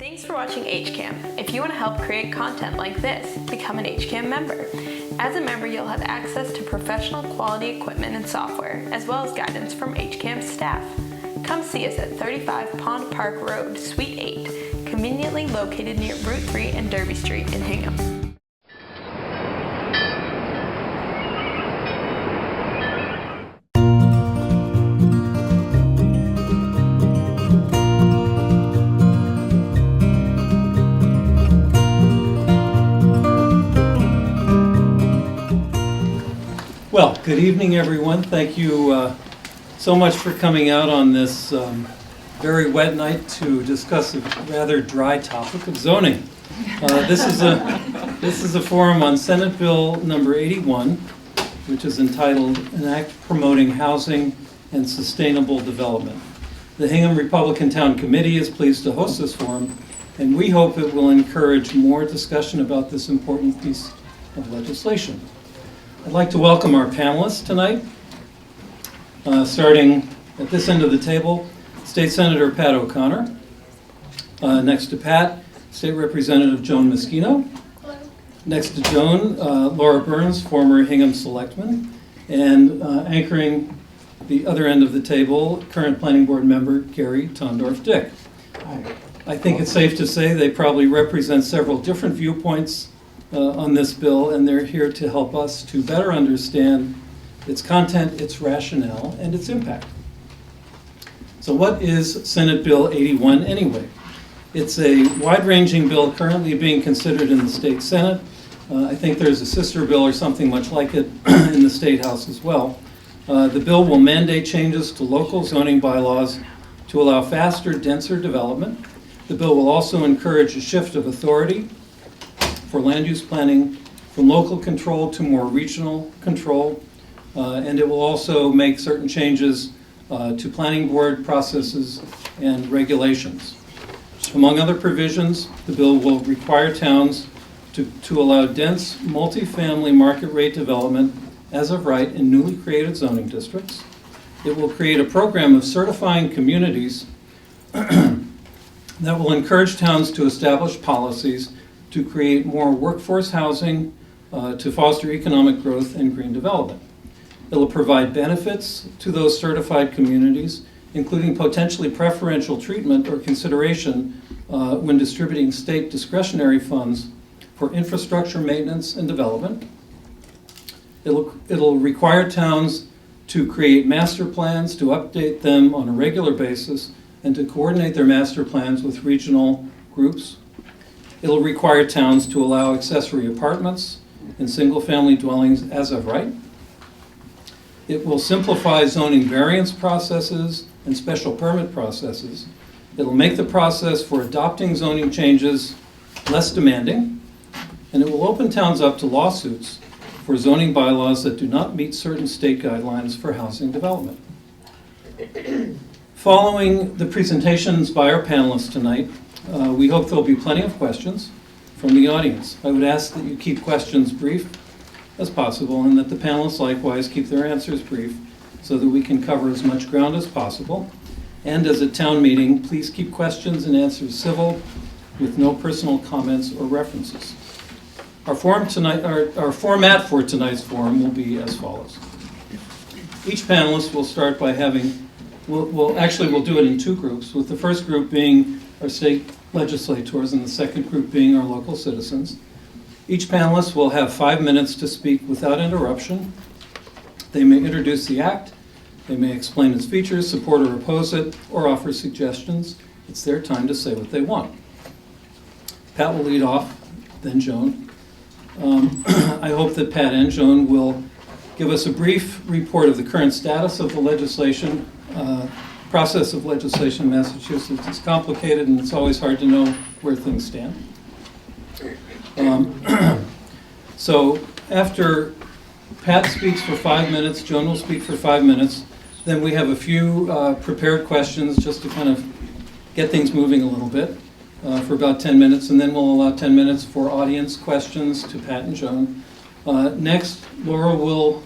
Thanks for watching HCAM. If you want to help create content like this, become an HCAM member. As a member, you'll have access to professional quality equipment and software, as well as guidance from HCAM staff. Come see us at 35 Pond Park Road, Suite 8, conveniently located near Route 3 and Derby Street in Hingham. Well, good evening, everyone. Thank you so much for coming out on this very wet night to discuss a rather dry topic of zoning. This is a forum on Senate Bill number 81, which is entitled An Act Promoting Housing and Sustainable Development. The Hingham Republican Town Committee is pleased to host this forum, and we hope it will encourage more discussion about this important piece of legislation. I'd like to welcome our panelists tonight. Starting at this end of the table, State Senator Pat O'Connor. Next to Pat, State Representative Joan Moschino. Hello. Next to Joan, Laura Burns, former Hingham Selectman. And anchoring the other end of the table, current Planning Board member Gary Tondorf-Dick. I think it's safe to say they probably represent several different viewpoints on this bill, and they're here to help us to better understand its content, its rationale, and its impact. So what is Senate Bill 81 anyway? It's a wide-ranging bill currently being considered in the state Senate. I think there's a sister bill or something much like it in the State House as well. The bill will mandate changes to local zoning bylaws to allow faster, denser development. The bill will also encourage a shift of authority for land use planning from local control to more regional control, and it will also make certain changes to planning board processes and regulations. Among other provisions, the bill will require towns to allow dense multifamily market rate development as of right in newly created zoning districts. It will create a program of certifying communities that will encourage towns to establish policies to create more workforce housing, to foster economic growth and green development. It will provide benefits to those certified communities, including potentially preferential treatment or consideration when distributing state discretionary funds for infrastructure maintenance and development. It'll require towns to create master plans, to update them on a regular basis, and to coordinate their master plans with regional groups. It'll require towns to allow accessory apartments and single-family dwellings as of right. It will simplify zoning variance processes and special permit processes. It'll make the process for adopting zoning changes less demanding, and it will open towns up to lawsuits for zoning bylaws that do not meet certain state guidelines for housing development. Following the presentations by our panelists tonight, we hope there'll be plenty of questions from the audience. I would ask that you keep questions brief as possible and that the panelists likewise keep their answers brief so that we can cover as much ground as possible. And as a town meeting, please keep questions and answers civil with no personal comments or references. Our format for tonight's forum will be as follows. Each panelist will start by having, we'll do it in two groups, with the first group being our state legislators and the second group being our local citizens. Each panelist will have 5 minutes to speak without interruption. They may introduce the act, they may explain its features, support or oppose it, or offer suggestions. It's their time to say what they want. Pat will lead off, then Joan. I hope that Pat and Joan will give us a brief report of the current status of the legislation. Process of legislation in Massachusetts is complicated and it's always hard to know where things stand. So after Pat speaks for 5 minutes, Joan will speak for 5 minutes, then we have a few prepared questions just to kind of get things moving a little bit for about 10 minutes, and then we'll allow 10 minutes for audience questions to Pat and Joan. Next, Laura will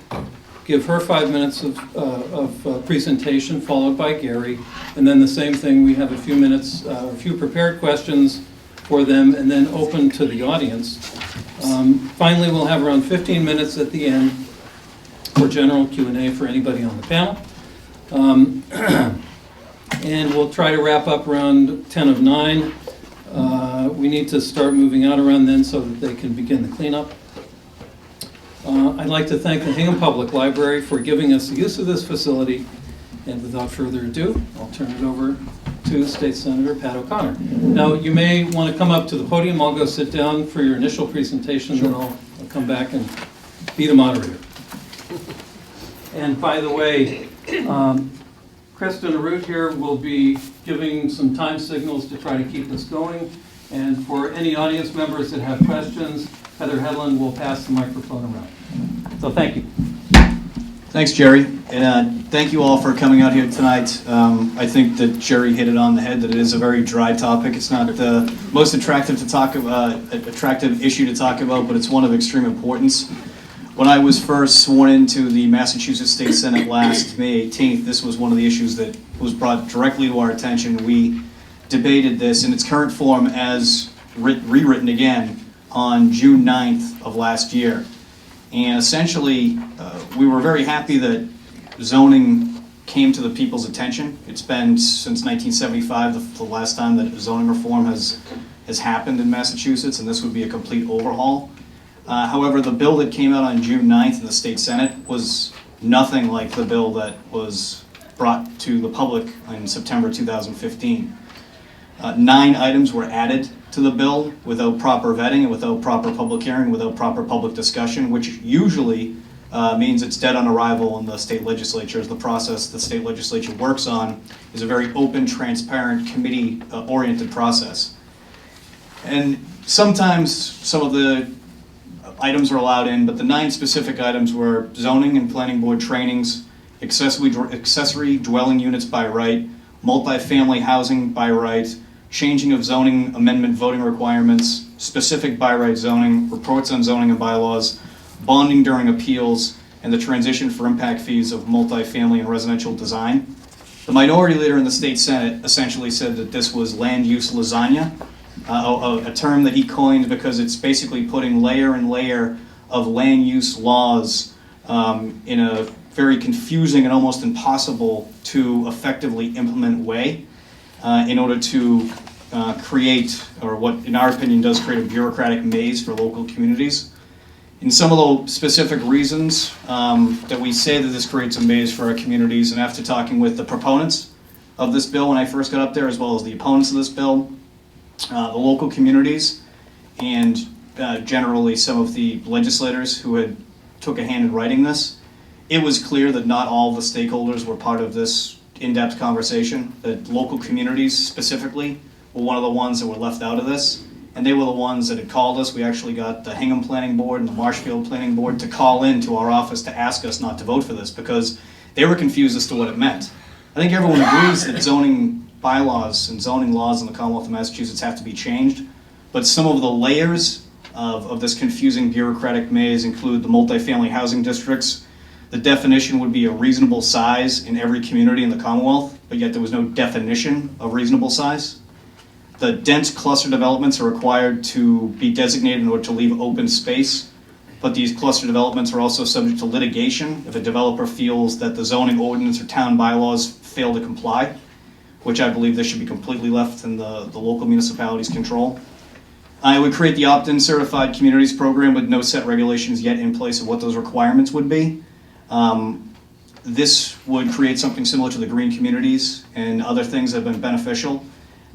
give her 5 minutes of presentation, followed by Gary, and then the same thing. We have a few minutes, a few prepared questions for them and then open to the audience. Finally, we'll have around 15 minutes at the end for general Q&A for anybody on the panel. And we'll try to wrap up around 10 of 9. We need to start moving out around then so that they can begin the cleanup. I'd like to thank the Hingham Public Library for giving us the use of this facility. And without further ado, I'll turn it over to State Senator Pat O'Connor. Now, you may want to come up to the podium. I'll go sit down for your initial presentation, then I'll come back and be the moderator. And by the way, Kristen Root here will be giving some time signals to try to keep this going. And for any audience members that have questions, Heather Hedlund will pass the microphone around. So thank you. Thanks, Jerry, and thank you all for coming out here tonight. I think that Jerry hit it on the head that it is a very dry topic. It's not the most attractive issue to talk about, but it's one of extreme importance. When I was first sworn into the Massachusetts State Senate last May 18th, this was one of the issues that was brought directly to our attention. We debated this in its current form as rewritten again on June 9th of last year. And essentially, we were very happy that zoning came to the people's attention. It's been since 1975 the last time that zoning reform has happened in Massachusetts, and this would be a complete overhaul. However, the bill that came out on June 9th in the State Senate was nothing like the bill that was brought to the public in September 2015. 9 items were added to the bill without proper vetting and without proper public hearing, without proper public discussion, which usually means it's dead on arrival in the state legislature, as the process the state legislature works on is a very open, transparent, committee-oriented process. And sometimes some of the items were allowed in, but the 9 specific items were zoning and planning board trainings, accessory dwelling units by right, multifamily housing by right, changing of zoning amendment voting requirements, specific by right zoning, reports on zoning and bylaws, bonding during appeals, and the transition for impact fees of multifamily and residential design. The minority leader in the state Senate essentially said that this was land use lasagna, a term that he coined because it's basically putting layer and layer of land use laws in a very confusing and almost impossible to effectively implement way in order to create, or what in our opinion does create, a bureaucratic maze for local communities. In some of the specific reasons that we say that this creates a maze for our communities, and after talking with the proponents of this bill when I first got up there, as well as the opponents of this bill, the local communities, and generally some of the legislators who had took a hand in writing this, it was clear that not all the stakeholders were part of this in-depth conversation, that local communities specifically were one of the ones that were left out of this, and they were the ones that had called us. We actually got the Hingham Planning Board and the Marshfield Planning Board to call in to our office to ask us not to vote for this because they were confused as to what it meant. I think everyone agrees that zoning bylaws and zoning laws in the Commonwealth of Massachusetts have to be changed, but some of the layers of this confusing bureaucratic maze include the multifamily housing districts. The definition would be a reasonable size in every community in the Commonwealth, but yet there was no definition of reasonable size. The dense cluster developments are required to be designated in order to leave open space, but these cluster developments are also subject to litigation if a developer feels that the zoning ordinance or town bylaws fail to comply, which I believe this should be completely left in the local municipality's control. I would create the opt-in certified communities program with no set regulations yet in place of what those requirements would be. This would create something similar to the green communities and other things that have been beneficial.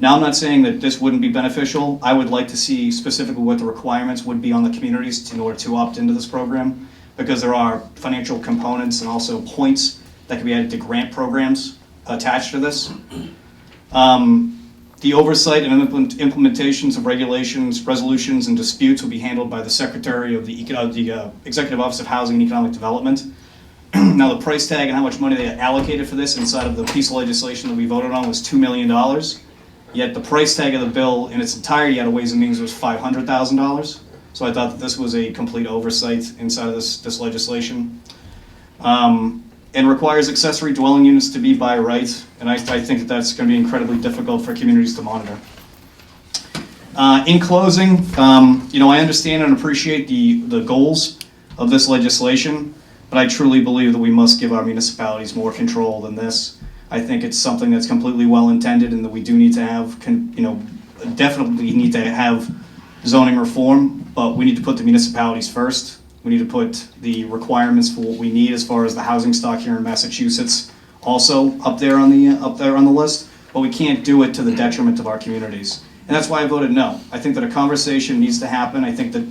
Now, I'm not saying that this wouldn't be beneficial. I would like to see specifically what the requirements would be on the communities in order to opt into this program, because there are financial components and also points that can be added to grant programs attached to this. The oversight and implementations of regulations, resolutions, and disputes will be handled by the Secretary of the Executive Office of Housing and Economic Development. Now, the price tag and how much money they allocated for this inside of the piece of legislation that we voted on was $2 million. Yet the price tag of the bill in its entirety out of Ways and Means was $500,000. So I thought that this was a complete oversight inside of this legislation. And requires accessory dwelling units to be by right, and I think that that's going to be incredibly difficult for communities to monitor. In closing, I understand and appreciate the goals of this legislation, but I truly believe that we must give our municipalities more control than this. I think it's something that's completely well intended, and that we do need to have, definitely need to have zoning reform, but we need to put the municipalities first. We need to put the requirements for what we need as far as the housing stock here in Massachusetts also up there on the list, but we can't do it to the detriment of our communities. And that's why I voted no. I think that a conversation needs to happen. I think that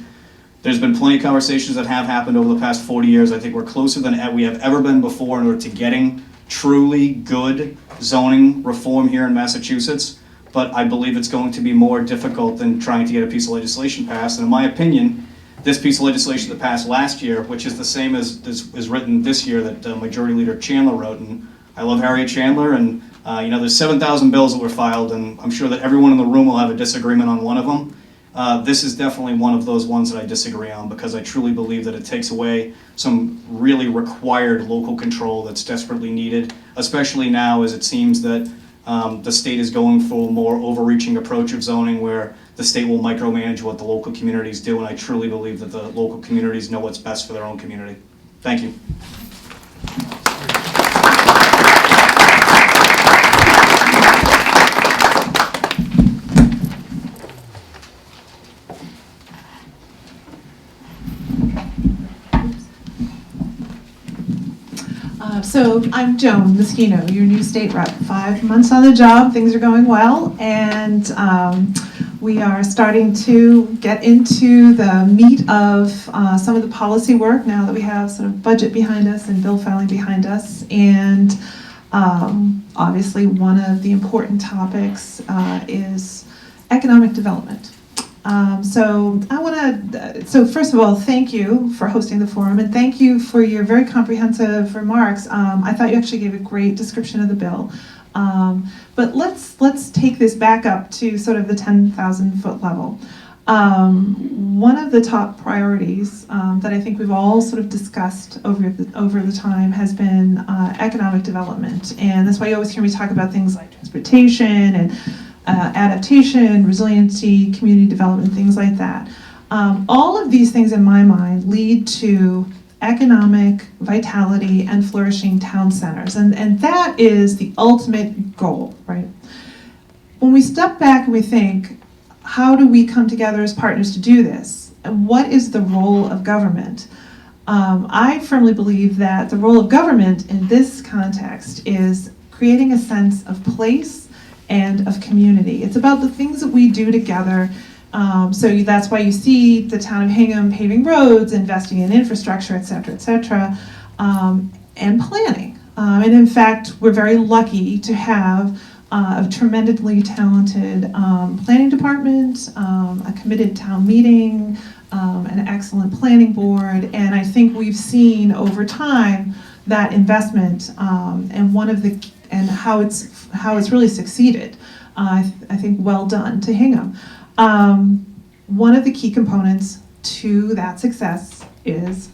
there's been plenty of conversations that have happened over the past 40 years. I think we're closer than we have ever been before in order to getting truly good zoning reform here in Massachusetts. But I believe it's going to be more difficult than trying to get a piece of legislation passed. And in my opinion, this piece of legislation that passed last year, which is the same as is written this year that Majority Leader Chandler wrote, and I love Harriet Chandler, and there's 7,000 bills that were filed, and I'm sure that everyone in the room will have a disagreement on one of them. This is definitely one of those ones that I disagree on, because I truly believe that it takes away some really required local control that's desperately needed, especially now as it seems that the state is going for a more overreaching approach of zoning, where the state will micromanage what the local communities do, and I truly believe that the local communities know what's best for their own community. Thank you. So I'm Joan Moschino, your new state rep. 5 months on the job, things are going well, and we are starting to get into the meat of some of the policy work now that we have sort of budget behind us and bill filing behind us. And obviously one of the important topics is economic development. So first of all, thank you for hosting the forum, and thank you for your very comprehensive remarks. I thought you actually gave a great description of the bill. But let's take this back up to sort of the 10,000 foot level. One of the top priorities that I think we've all sort of discussed over the time has been economic development, and that's why you always hear me talk about things like transportation and adaptation, resiliency, community development, things like that. All of these things in my mind lead to economic vitality and flourishing town centers, and that is the ultimate goal, right? When we step back and we think, how do we come together as partners to do this? And what is the role of government? I firmly believe that the role of government in this context is creating a sense of place and of community. It's about the things that we do together. So that's why you see the town of Hingham paving roads, investing in infrastructure, et cetera, and planning. And in fact, we're very lucky to have a tremendously talented planning department, a committed town meeting, an excellent planning board, and I think we've seen over time that investment and how it's really succeeded. I think well done to Hingham. One of the key components to that success is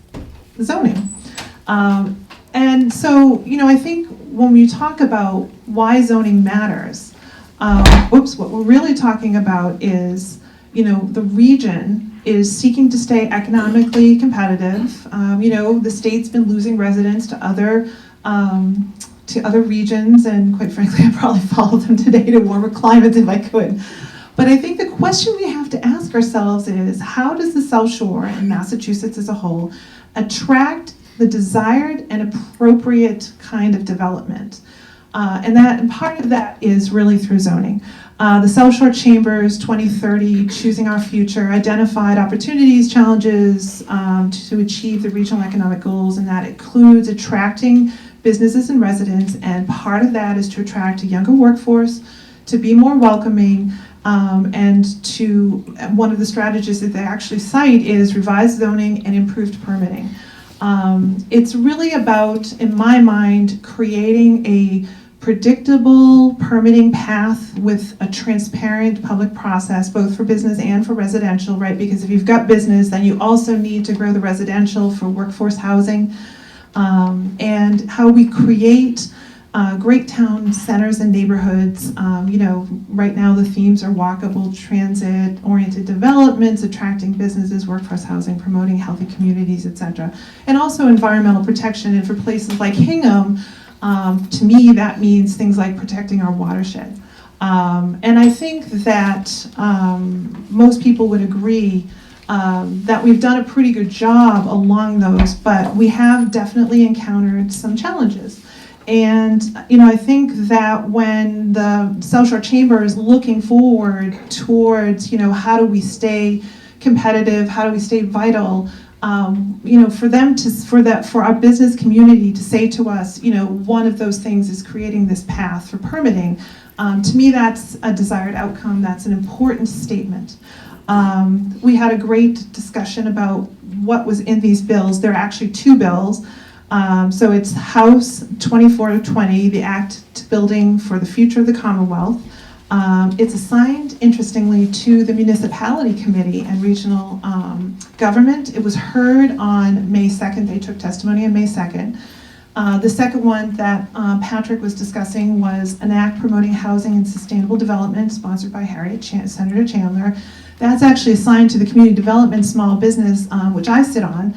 zoning. And so, I think when we talk about why zoning matters, what we're really talking about is, the region is seeking to stay economically competitive. The state's been losing residents to other regions, and quite frankly, I'd probably follow them today to warmer climates if I could. But I think the question we have to ask ourselves is, how does the South Shore and Massachusetts as a whole attract the desired and appropriate kind of development? And part of that is really through zoning. The South Shore Chamber's 2030 Choosing Our Future identified opportunities, challenges to achieve the regional economic goals, and that includes attracting businesses and residents, and part of that is to attract a younger workforce, to be more welcoming, and one of the strategies that they actually cite is revised zoning and improved permitting. It's really about, in my mind, creating a predictable permitting path with a transparent public process, both for business and for residential, right? Because if you've got business, then you also need to grow the residential for workforce housing. And how we create great town centers and neighborhoods. Right now the themes are walkable, transit oriented developments, attracting businesses, workforce housing, promoting healthy communities, etc. And also environmental protection. And for places like Hingham, to me, that means things like protecting our watershed. And I think that most people would agree that we've done a pretty good job along those, but we have definitely encountered some challenges. And I think that when the South Shore Chamber is looking forward towards, how do we stay competitive, how do we stay vital, for our business community to say to us, one of those things is creating this path for permitting. To me, that's a desired outcome. That's an important statement. We had a great discussion about what was in these bills. There are actually two bills. So it's House 2420, the Act Building for the Future of the Commonwealth. It's assigned, interestingly, to the Municipality Committee and Regional Government. It was heard on May 2nd. They took testimony on May 2nd. The second one that Patrick was discussing was an act promoting housing and sustainable development, sponsored by Senator Chandler. That's actually assigned to the Community Development Small Business, which I sit on.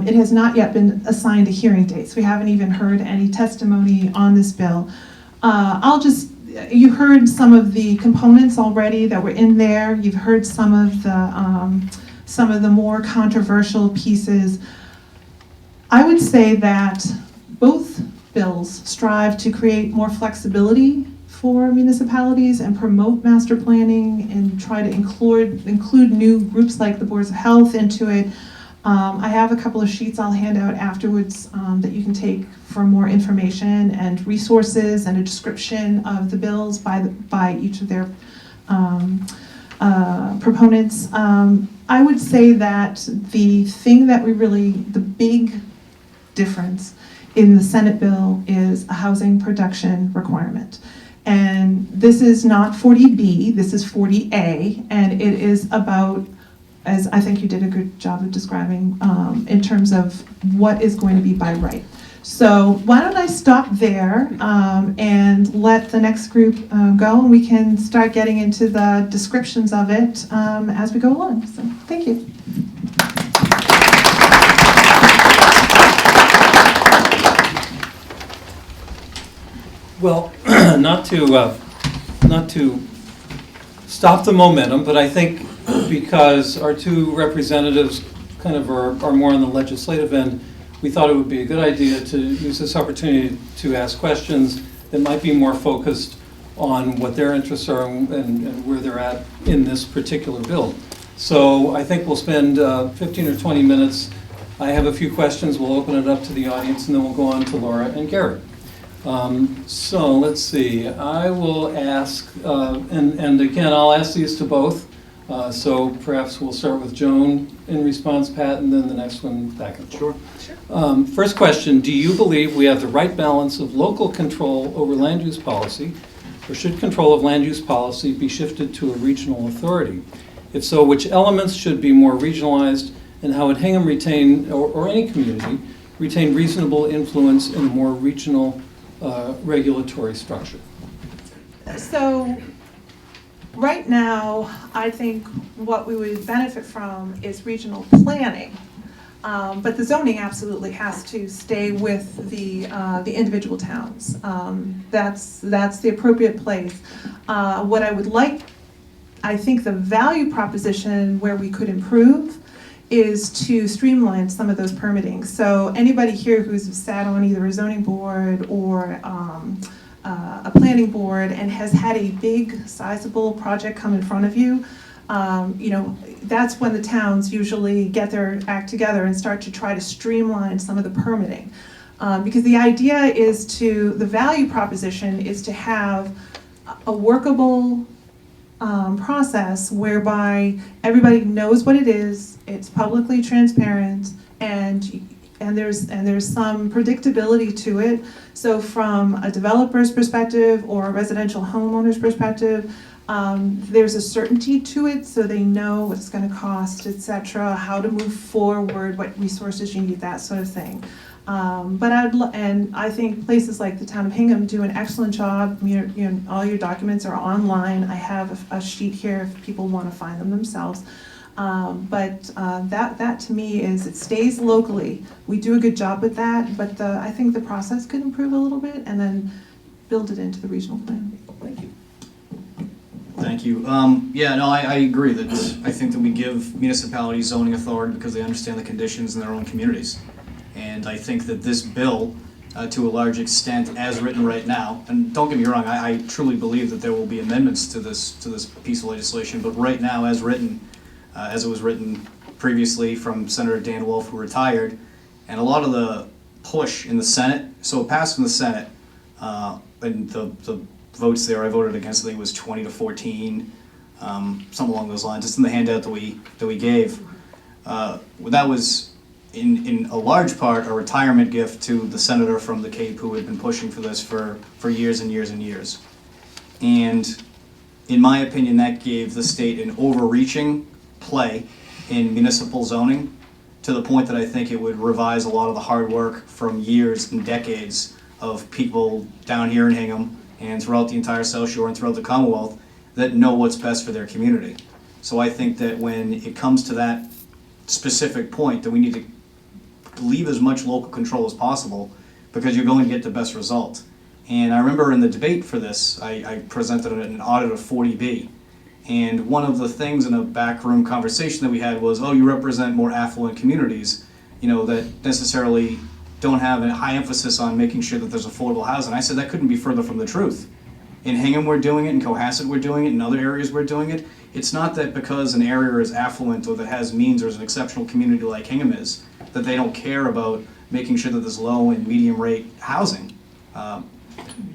It has not yet been assigned a hearing date, so we haven't even heard any testimony on this bill. You heard some of the components already that were in there. You've heard some of the more controversial pieces. I would say that both bills strive to create more flexibility for municipalities and promote master planning and try to include new groups like the boards of health into it. I have a couple of sheets I'll hand out afterwards that you can take for more information and resources and a description of the bills by each of their proponents. I would say that the big difference in the Senate bill is a housing production requirement. And this is not 40B, this is 40A, and it is about, as I think you did a good job of describing, in terms of what is going to be by right. So why don't I stop there and let the next group go, and we can start getting into the descriptions of it as we go along. So thank you. Well, not to stop the momentum, but I think because our two representatives kind of are more on the legislative end, we thought it would be a good idea to use this opportunity to ask questions that might be more focused on what their interests are and where they're at in this particular bill. So I think we'll spend 15 or 20 minutes. I have a few questions. We'll open it up to the audience, and then we'll go on to Laura and Gary. So let's see. I will ask, and again, I'll ask these to both. So perhaps we'll start with Joan in response, Pat, and then the next one back and forth. Sure. First question, do you believe we have the right balance of local control over land use policy, or should control of land use policy be shifted to a regional authority? If so, which elements should be more regionalized, and how would Hingham retain, or any community, retain reasonable influence in a more regional regulatory structure? So right now, I think what we would benefit from is regional planning. But the zoning absolutely has to stay with the individual towns. That's the appropriate place. What I would like, I think the value proposition where we could improve is to streamline some of those permitting. So anybody here who's sat on either a zoning board or a planning board and has had a big, sizable project come in front of you, that's when the towns usually get their act together and start to try to streamline some of the permitting. Because the idea is the value proposition is to have a workable process whereby everybody knows what it is, it's publicly transparent, and there's some predictability to it. So from a developer's perspective or a residential homeowner's perspective, there's a certainty to it, so they know what it's going to cost, etc., how to move forward, what resources you need, that sort of thing. And I think places like the town of Hingham do an excellent job. All your documents are online. I have a sheet here if people want to find them themselves. That to me is, it stays locally. We do a good job with that, but I think the process could improve a little bit, and then build it into the regional plan. Thank you. Thank you. Yeah, no, I agree that I think that we give municipalities zoning authority because they understand the conditions in their own communities. And I think that this bill, to a large extent, as written right now, and don't get me wrong, I truly believe that there will be amendments to this piece of legislation, but right now, as written, as it was written previously from Senator Dan Wolf, who retired, and a lot of the push in the Senate, so it passed in the Senate, and the votes there, I voted against, I think it was 20-14, something along those lines, just in the handout that we gave. That was in a large part a retirement gift to the senator from the Cape who had been pushing for this for years and years and years. And in my opinion, that gave the state an overreaching play in municipal zoning to the point that I think it would revise a lot of the hard work from years and decades of people down here in Hingham and throughout the entire South Shore and throughout the Commonwealth that know what's best for their community. So I think that when it comes to that specific point, that we need to leave as much local control as possible because you're going to get the best result. And I remember in the debate for this, I presented an audit of 40B. And one of the things in a backroom conversation that we had was, oh, you represent more affluent communities, that necessarily don't have a high emphasis on making sure that there's affordable housing. I said that couldn't be further from the truth. In Hingham we're doing it, in Cohasset we're doing it, in other areas we're doing it. It's not that because an area is affluent or that has means or is an exceptional community like Hingham is, that they don't care about making sure that there's low and medium rate housing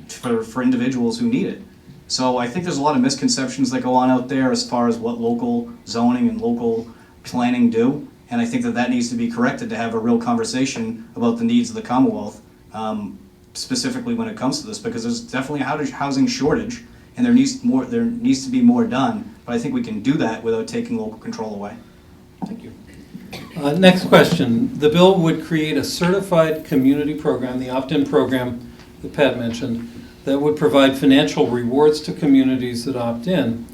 for individuals who need it. So I think there's a lot of misconceptions that go on out there as far as what local zoning and local planning do. And I think that needs to be corrected to have a real conversation about the needs of the Commonwealth, specifically when it comes to this, because there's definitely a housing shortage, and there needs to be more done. But I think we can do that without taking local control away. Thank you. Next question. The bill would create a certified community program, the opt-in program that Pat mentioned, that would provide financial rewards to communities that opt in.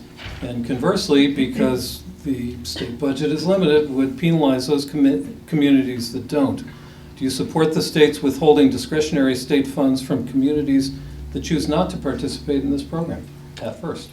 And conversely, because the state budget is limited, would penalize those communities that don't. Do you support the states withholding discretionary state funds from communities that choose not to participate in this program? Pat first.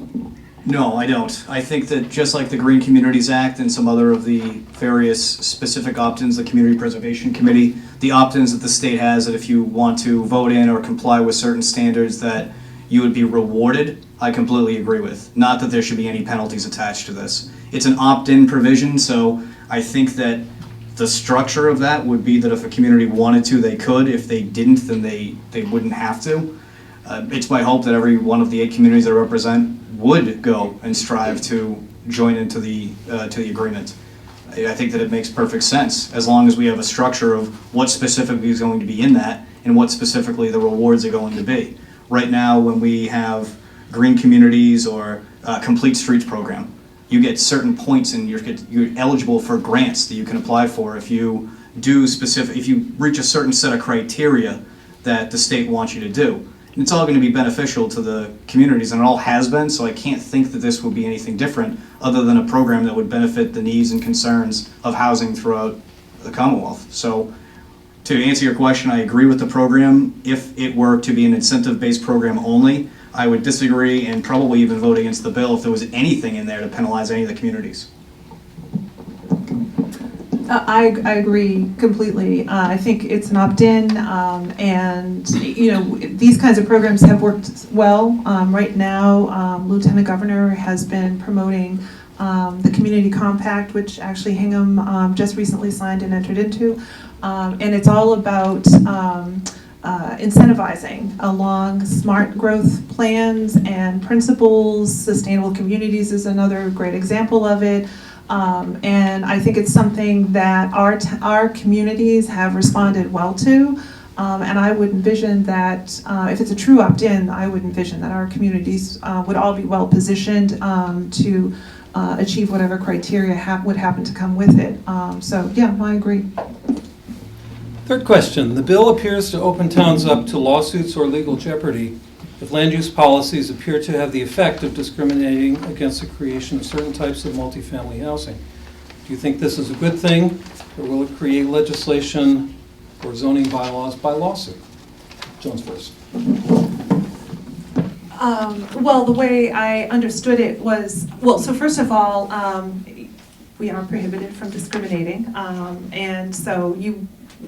No, I don't. I think that just like the Green Communities Act and some other of the various specific opt-ins, the Community Preservation Committee, the opt-ins that the state has, that if you want to vote in or comply with certain standards that you would be rewarded, I completely agree with. Not that there should be any penalties attached to this. It's an opt-in provision, so I think that the structure of that would be that if a community wanted to, they could. If they didn't, then they wouldn't have to. It's my hope that every one of the 8 communities that I represent would go and strive to join into the agreement. I think that it makes perfect sense as long as we have a structure of what specifically is going to be in that and what specifically the rewards are going to be. Right now, when we have green communities or complete streets program, you get certain points and you're eligible for grants that you can apply for if you reach a certain set of criteria that the state wants you to do. And it's all going to be beneficial to the communities, and it all has been, so I can't think that this will be anything different other than a program that would benefit the needs and concerns of housing throughout the Commonwealth. So to answer your question, I agree with the program. If it were to be an incentive-based program only, I would disagree and probably even vote against the bill if there was anything in there to penalize any of the communities. I agree completely. I think it's an opt-in, and these kinds of programs have worked well. Right now, Lieutenant Governor has been promoting the Community Compact, which actually Hingham just recently signed and entered into, and it's all about incentivizing along smart growth plans and principles. Sustainable communities is another great example of it. And I think it's something that our communities have responded well to, and I would envision that if it's a true opt-in, I would envision that our communities would all be well positioned to achieve whatever criteria would happen to come with it. So yeah, I agree. Third question, the bill appears to open towns up to lawsuits or legal jeopardy if land use policies appear to have the effect of discriminating against the creation of certain types of multifamily housing. Do you think this is a good thing, or will it create legislation or zoning bylaws by lawsuit? Jones first. Well, the way I understood it was, well, so first of all, we are prohibited from discriminating, and so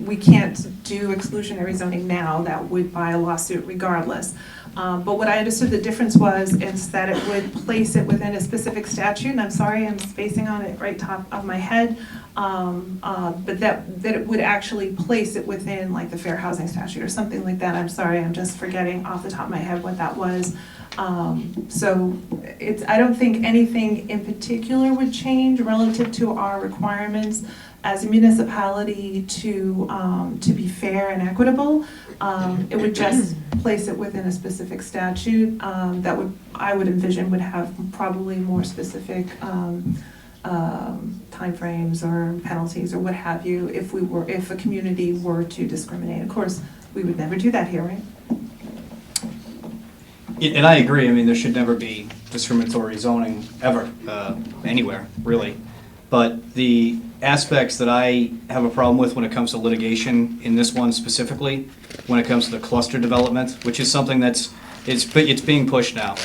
we can't do exclusionary zoning now. That would by a lawsuit regardless. But what I understood the difference was is that it would place it within a specific statute, and I'm sorry, I'm spacing on it right top of my head, but that it would actually place it within like the Fair Housing Statute or something like that. I'm sorry, I'm just forgetting off the top of my head what that was. So I don't think anything in particular would change relative to our requirements as a municipality to be fair and equitable. It would just place it within a specific statute that I would envision would have probably more specific timeframes or penalties or what have you if a community were to discriminate. Of course, we would never do that here, right? And I agree. I mean, there should never be discriminatory zoning ever, anywhere, really. But the aspects that I have a problem with when it comes to litigation in this one specifically, when it comes to the cluster development, which is something it's being pushed now.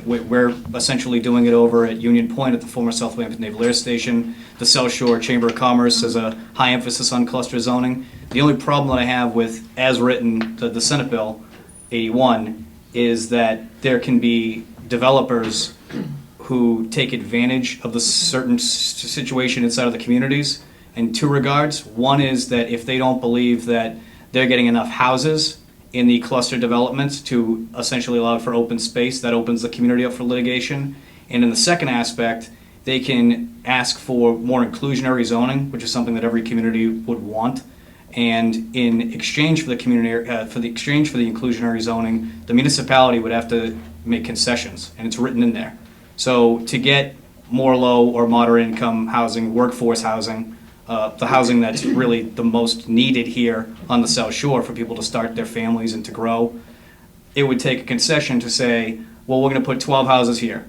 We're essentially doing it over at Union Point at the former Southampton Naval Air Station. The South Shore Chamber of Commerce has a high emphasis on cluster zoning. The only problem that I have with, as written, the Senate Bill 81, is that there can be developers who take advantage of the certain situation inside of the communities in two regards. One is that if they don't believe that they're getting enough houses in the cluster developments to essentially allow for open space, that opens the community up for litigation. And in the second aspect, they can ask for more inclusionary zoning, which is something that every community would want. And in exchange for the community, for the inclusionary zoning, the municipality would have to make concessions, and it's written in there. So to get more low or moderate income housing, workforce housing, the housing that's really the most needed here on the South Shore for people to start their families and to grow, it would take a concession to say, well, we're going to put 12 houses here,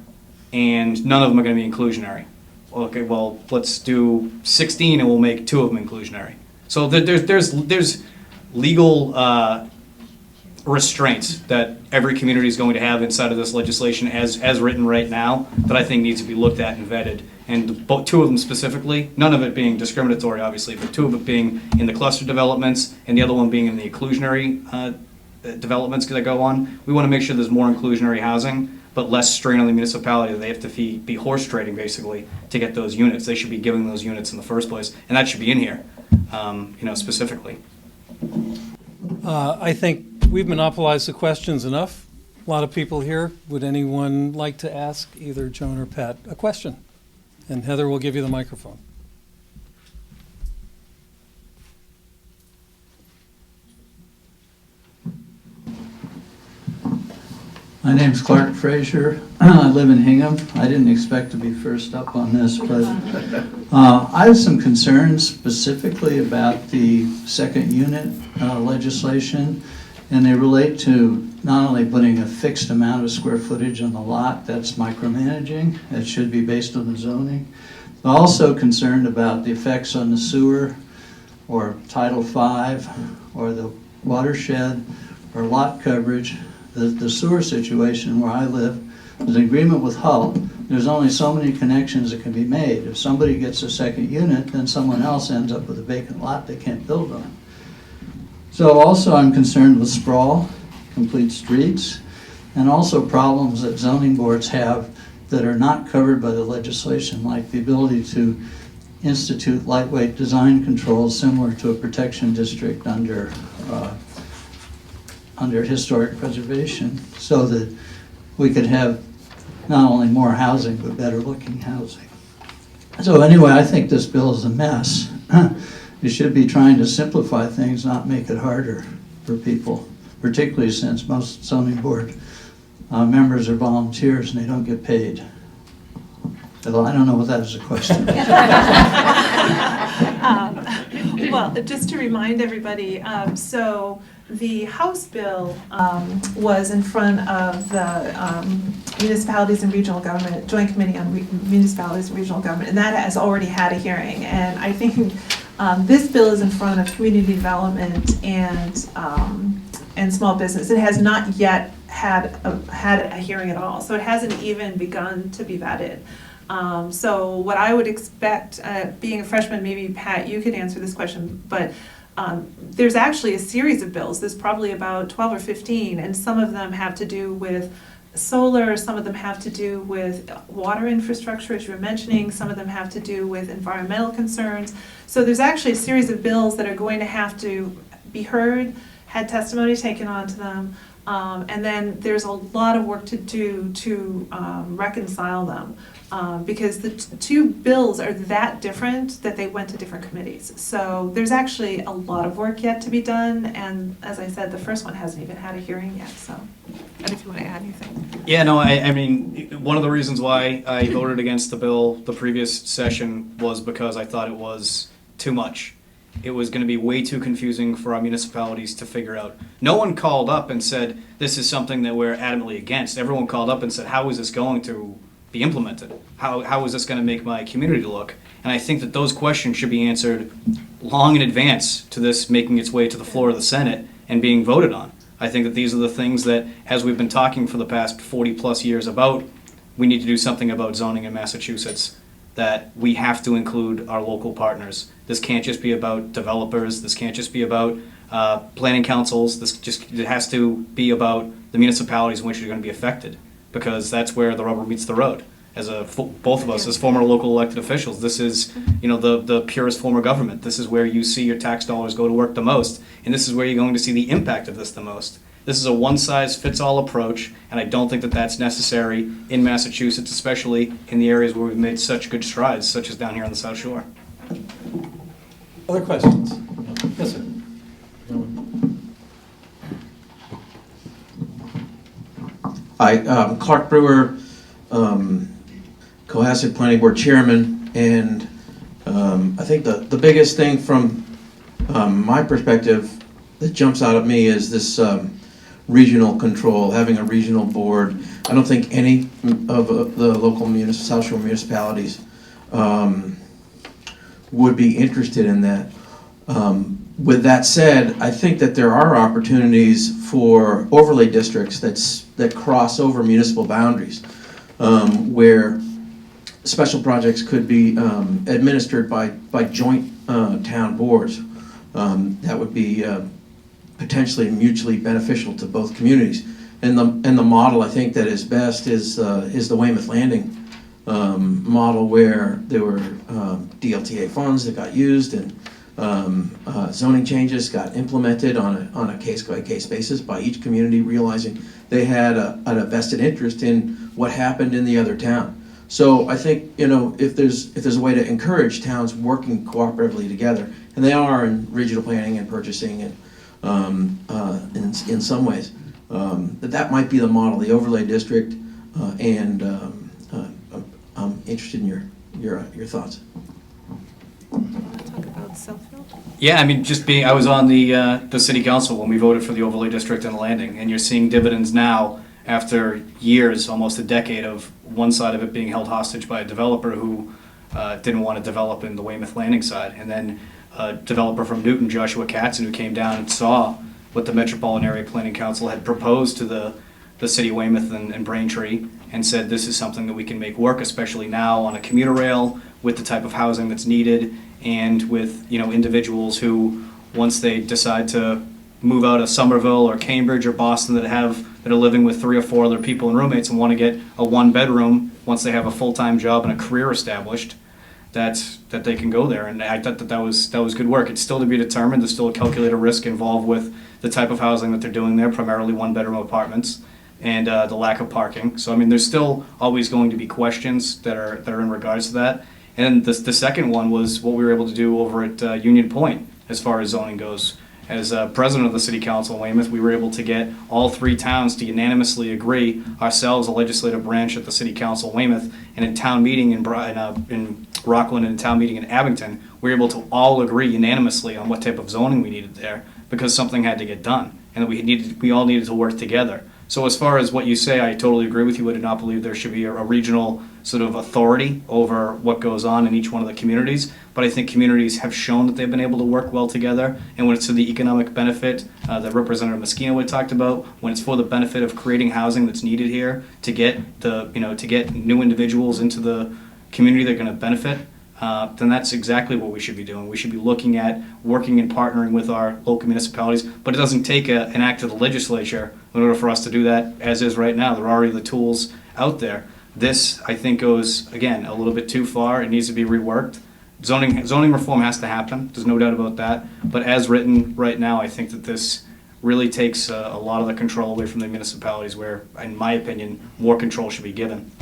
and none of them are going to be inclusionary. Okay, well, let's do 16 and we'll make 2 of them inclusionary. So there's legal restraints that every community is going to have inside of this legislation as written right now that I think needs to be looked at and vetted. And 2 of them specifically, none of it being discriminatory obviously, but 2 of it being in the cluster developments and the other one being in the inclusionary developments that go on. We want to make sure there's more inclusionary housing, but less strain on the municipality that they have to be horse trading basically to get those units. They should be giving those units in the first place, and that should be in here, specifically. I think we've monopolized the questions enough. A lot of people here. Would anyone like to ask either Joan or Pat a question? And Heather will give you the microphone. My name's Clark Frazier. I live in Hingham. I didn't expect to be first up on this, but I have some concerns specifically about the second unit legislation, and they relate to not only putting a fixed amount of square footage on the lot, that's micromanaging, that should be based on the zoning. I'm also concerned about the effects on the sewer or Title V or the watershed or lot coverage. The sewer situation where I live, there's an agreement with Hull. There's only so many connections that can be made. If somebody gets a second unit, then someone else ends up with a vacant lot they can't build on. So also I'm concerned with sprawl, complete streets, and also problems that zoning boards have that are not covered by the legislation, like the ability to institute lightweight design controls similar to a protection district under historic preservation, so that we could have not only more housing, but better looking housing. So anyway, I think this bill is a mess. You should be trying to simplify things, not make it harder for people, particularly since most zoning board members are volunteers and they don't get paid. Although I don't know what that is a question. Well, just to remind everybody, so the House bill was in front of the Municipalities and Regional Government, Joint Committee on Municipalities and Regional Government, and that has already had a hearing. And I think this bill is in front of Community Development and small business. It has not yet had a hearing at all, so it hasn't even begun to be vetted. So what I would expect, being a freshman, maybe Pat, you could answer this question, but there's actually a series of bills. There's probably about 12 or 15, and some of them have to do with solar, some of them have to do with water infrastructure, as you were mentioning, some of them have to do with environmental concerns. So there's actually a series of bills that are going to have to be heard, had testimony taken onto them, and then there's a lot of work to do to reconcile them. Because the two bills are that different that they went to different committees. So there's actually a lot of work yet to be done, and as I said, the first one hasn't even had a hearing yet, so. And if you want to add anything. Yeah, no, I mean, one of the reasons why I voted against the bill the previous session was because I thought it was too much. It was going to be way too confusing for our municipalities to figure out. No one called up and said, this is something that we're adamantly against. Everyone called up and said, how is this going to be implemented? How is this going to make my community look? And I think that those questions should be answered long in advance to this making its way to the floor of the Senate and being voted on. I think that these are the things that, as we've been talking for the past 40 plus years about, we need to do something about zoning in Massachusetts, that we have to include our local partners. This can't just be about developers. This can't just be about planning councils. It has to be about the municipalities in which are going to be affected, because that's where the rubber meets the road. As both of us, as former local elected officials, this is, the purest form of government. This is where you see your tax dollars go to work the most, and this is where you're going to see the impact of this the most. This is a one-size-fits-all approach, and I don't think that that's necessary in Massachusetts, especially in the areas where we've made such good strides, such as down here on the South Shore. Other questions? Yes, sir. Hi, Clark Brewer, Cohasset Planning Board Chairman, and I think the biggest thing from my perspective that jumps out at me is this regional control, having a regional board. I don't think any of the local South Shore municipalities would be interested in that. With that said, I think that there are opportunities for overlay districts that cross over municipal boundaries, where special projects could be administered by joint town boards. That would be potentially mutually beneficial to both communities. And the model I think that is best is the Weymouth Landing model, where there were DLTA funds that got used, and zoning changes got implemented on a case-by-case basis by each community, realizing they had a vested interest in what happened in the other town. So I think, if there's a way to encourage towns working cooperatively together, and they are in regional planning and purchasing, and in some ways, that might be the model, the overlay district, and I'm interested in your thoughts. Talk about Southfield? Yeah, I mean, I was on the city council when we voted for the overlay district and the landing, and you're seeing dividends now after years, almost a decade, of one side of it being held hostage by a developer who didn't want to develop in the Weymouth Landing side, and then a developer from Newton, Joshua Katzen, who came down and saw what the Metropolitan Area Planning Council had proposed to the city of Weymouth and Braintree, and said this is something that we can make work, especially now on a commuter rail with the type of housing that's needed, and with individuals who, once they decide to move out of Somerville or Cambridge or Boston, that are living with 3 or 4 other people and roommates and want to get a 1-bedroom once they have a full-time job and a career established, that they can go there. And I thought that was good work. It's still to be determined. There's still a calculated risk involved with the type of housing that they're doing there, primarily 1-bedroom apartments, and the lack of parking. So I mean, there's still always going to be questions that are in regards to that. And the second one was what we were able to do over at Union Point as far as zoning goes. as president of the City Council of Weymouth, we were able to get all 3 towns to unanimously agree, ourselves, the legislative branch at the City Council of Weymouth, and in town meeting in Rockland and in town meeting in Abington, we were able to all agree unanimously on what type of zoning we needed there, because something had to get done, and that we all needed to work together. So as far as what you say, I totally agree with you. I do not believe there should be a regional sort of authority over what goes on in each one of the communities. But I think communities have shown that they've been able to work well together. And when it's to the economic benefit that Representative Mosquito had talked about, when it's for the benefit of creating housing that's needed here to get to get new individuals into the community that are going to benefit, then that's exactly what we should be doing. We should be looking at working and partnering with our local municipalities, but it doesn't take an act of the legislature in order for us to do that as is right now. There are already the tools out there. This, I think, goes, again, a little bit too far. It needs to be reworked. Zoning reform has to happen. There's no doubt about that. But as written right now, I think that this really takes a lot of the control away from the municipalities where, in my opinion, more control should be given.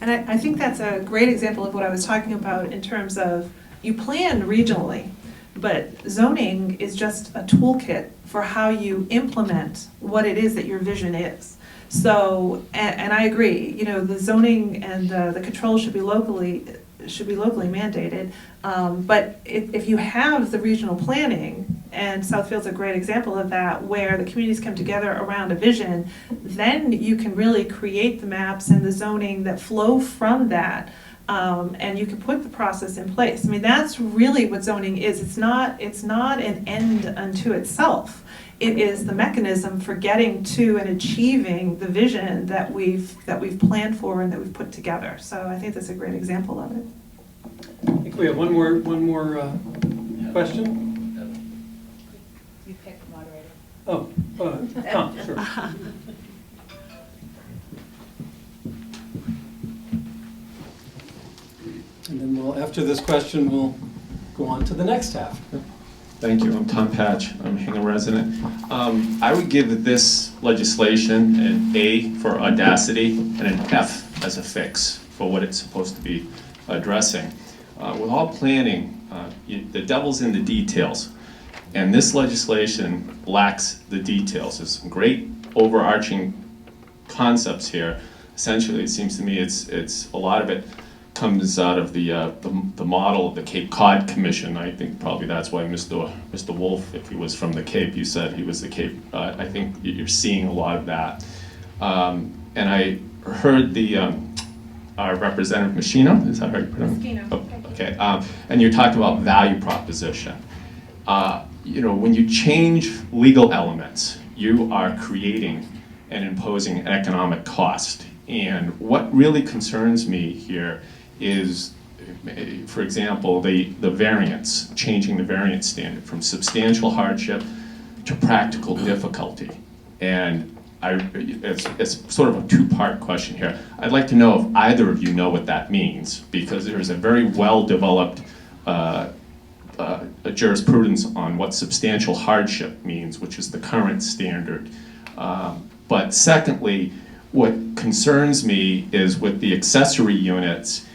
And I think that's a great example of what I was talking about in terms of you plan regionally, but zoning is just a toolkit for how you implement what it is that your vision is. So, and I agree, you know, the zoning and the control should be locally mandated. But if you have the regional planning, and Southfield's a great example of that, where the communities come together around a vision, then you can really create the maps and the zoning that flow from that, and you can put the process in place. I mean, that's really what zoning is. It's not an end unto itself. It is the mechanism for getting to and achieving the vision that we've planned for and that we've put together. So I think that's a great example of it. I think we have one more question. You pick the moderator. Oh, Tom, sure. And then after this question, we'll go on to the next half. Thank you. I'm Tom Patch. I'm a Hingham resident. I would give this legislation an A for audacity and an F as a fix for what it's supposed to be addressing. With all planning, the devil's in the details, and this legislation lacks the details. There's some great overarching concepts here. Essentially, it seems to me it's a lot of it comes out of the model of the Cape Cod Commission. I think probably that's why Mr. Wolf, if he was from the Cape, you said he was the Cape. I think you're seeing a lot of that. And I heard our Representative Machino, is that right? Mosquito. Oh, okay. And you talked about value proposition. You know, when you change legal elements, you are creating and imposing an economic cost. And what really concerns me here is, for example, the variance, changing the variance standard from substantial hardship to practical difficulty. And it's sort of a two-part question here. I'd like to know if either of you know what that means, because there's a very well-developed jurisprudence on what substantial hardship means, which is the current standard. But secondly, what concerns me is with the accessory units,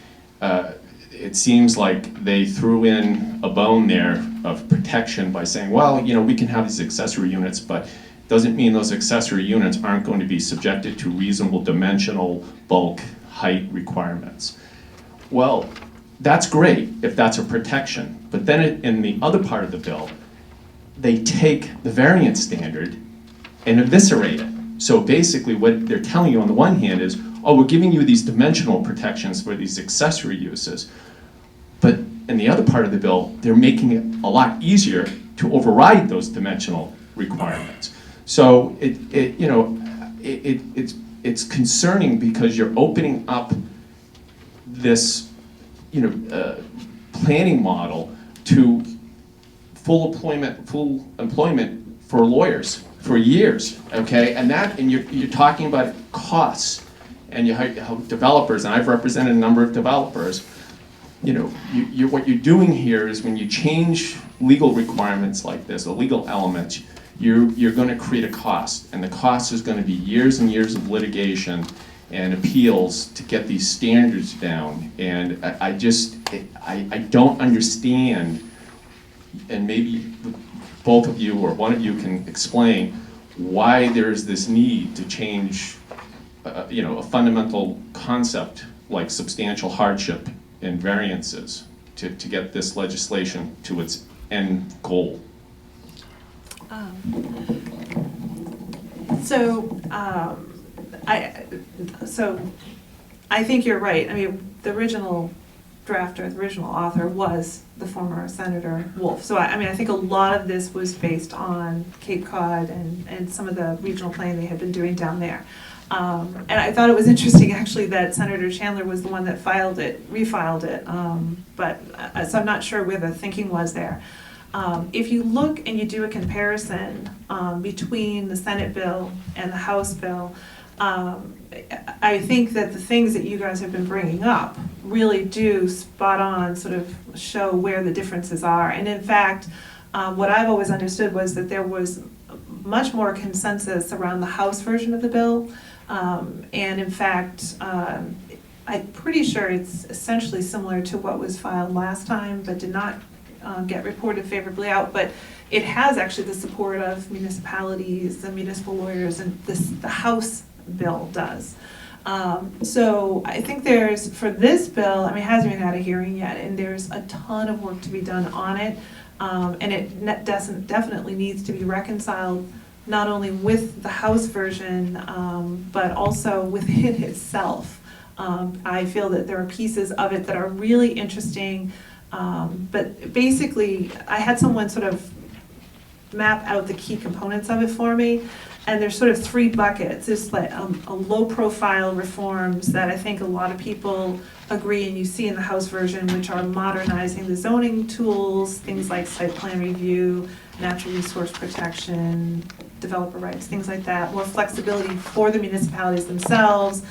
it seems like they threw in a bone there of protection by saying, well, you know, we can have these accessory units, but doesn't mean those accessory units aren't going to be subjected to reasonable dimensional, bulk, height requirements. Well, that's great if that's a protection, but then in the other part of the bill, they take the variance standard and eviscerate it. So basically what they're telling you on the one hand is, oh, we're giving you these dimensional protections for these accessory uses, but in the other part of the bill, they're making it a lot easier to override those dimensional requirements. So it's concerning because you're opening up this planning model to full employment for lawyers for years, okay? And you're talking about costs, and you have developers, and I've represented a number of developers. What you're doing here is when you change legal requirements like this, the legal elements, you're going to create a cost, and the cost is going to be years and years of litigation and appeals to get these standards down. And I don't understand and maybe both of you or one of you can explain why there's this need to change a fundamental concept like substantial hardship and variances to get this legislation to its end goal. I think you're right. I mean, the original drafter, the original author was the former Senator Wolf. So I think a lot of this was based on Cape Cod and some of the regional planning they had been doing down there. And I thought it was interesting actually that Senator Chandler was the one that refiled it. So I'm not sure where the thinking was there. If you look and you do a comparison between the Senate bill and the House bill, I think that the things that you guys have been bringing up really do spot on sort of show where the differences are. And in fact, what I've always understood was that there was much more consensus around the House version of the bill. And in fact, I'm pretty sure it's essentially similar to what was filed last time, but did not get reported favorably out. But it has actually the support of municipalities and municipal lawyers, and the House bill does. So I think for this bill, it hasn't even had a hearing yet, and there's a ton of work to be done on it. And it definitely needs to be reconciled not only with the House version, but also within itself. I feel that there are pieces of it that are really interesting, but basically I had someone sort of map out the key components of it for me, and there's sort of three buckets. There's like a low profile reforms that I think a lot of people agree and you see in the House version, which are modernizing the zoning tools, things like site plan review, natural resource protection, developer rights, things like that, more flexibility for the municipalities themselves,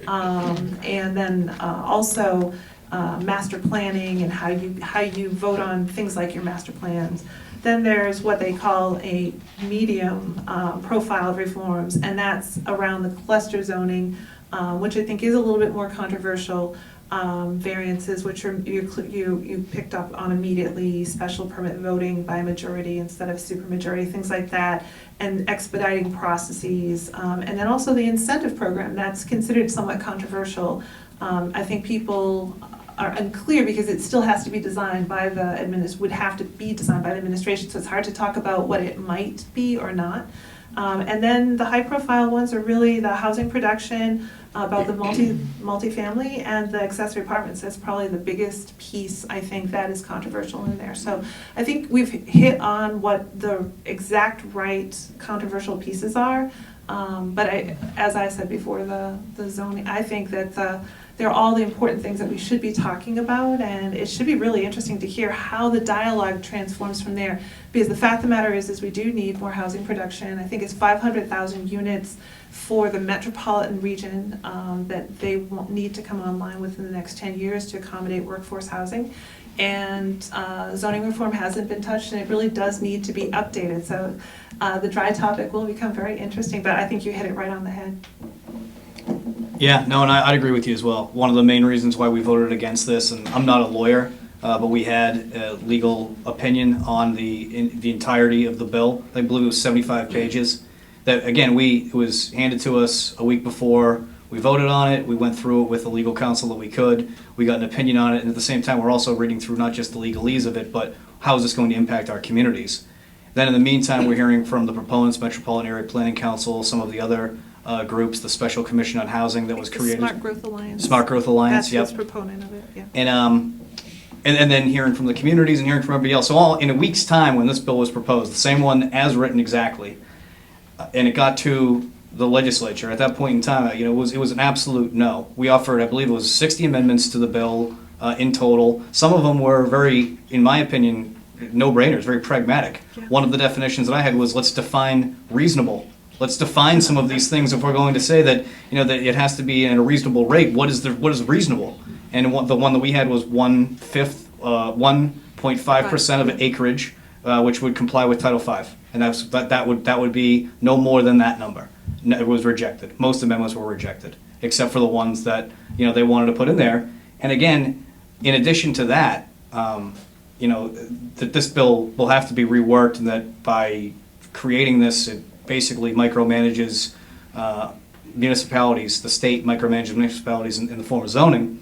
and then also master planning and how you vote on things like your master plans. Then there's what they call a medium profile of reforms, and that's around the cluster zoning, which I think is a little bit more controversial. Variances, which are you picked up on immediately, special permit voting by majority instead of supermajority, things like that, and expediting processes, and then also the incentive program that's considered somewhat controversial. I think people are unclear because it still has to be designed by would have to be designed by the administration, so it's hard to talk about what it might be or not. And then the high profile ones are really the housing production, about the multifamily and the accessory apartments. That's probably the biggest piece, I think, that is controversial in there. So I think we've hit on what the exact right controversial pieces are. But as I said before, the zoning, I think that they're all the important things that we should be talking about, and it should be really interesting to hear how the dialogue transforms from there. Because the fact of the matter is we do need more housing production. I think it's 500,000 units for the metropolitan region that they won't need to come online within the next 10 years to accommodate workforce housing. And zoning reform hasn't been touched, and it really does need to be updated. So the dry topic will become very interesting, but I think you hit it right on the head. Yeah, no, and I'd agree with you as well. One of the main reasons why we voted against this, and I'm not a lawyer, but we had a legal opinion on the entirety of the bill. I believe it was 75 pages. That, again, it was handed to us a week before. We voted on it. We went through it with the legal counsel that we could. We got an opinion on it, and at the same time, we're also reading through not just the legalese of it, but how is this going to impact our communities. Then in the meantime, we're hearing from the proponents, Metropolitan Area Planning Council, some of the other groups, the Special Commission on Housing that was created. Smart Growth Alliance. Smart Growth Alliance, yep. That's what's proponent of it, yeah. And then hearing from the communities and hearing from everybody else. So all in a week's time when this bill was proposed, the same one as written exactly, and it got to the legislature. At that point in time, it was an absolute no. We offered, I believe it was 60 amendments to the bill in total. Some of them were very, in my opinion, no-brainers, very pragmatic. Yeah. One of the definitions that I had was, let's define reasonable. Let's define some of these things if we're going to say that that it has to be at a reasonable rate. What is reasonable? And the one that we had was 1.5% of acreage, which would comply with Title V, and that would be no more than that number. It was rejected. Most amendments were rejected, except for the ones that they wanted to put in there. And again, in addition to that, that this bill will have to be reworked, and that by creating this, it basically micromanages municipalities, the state micromanages municipalities in the form of zoning.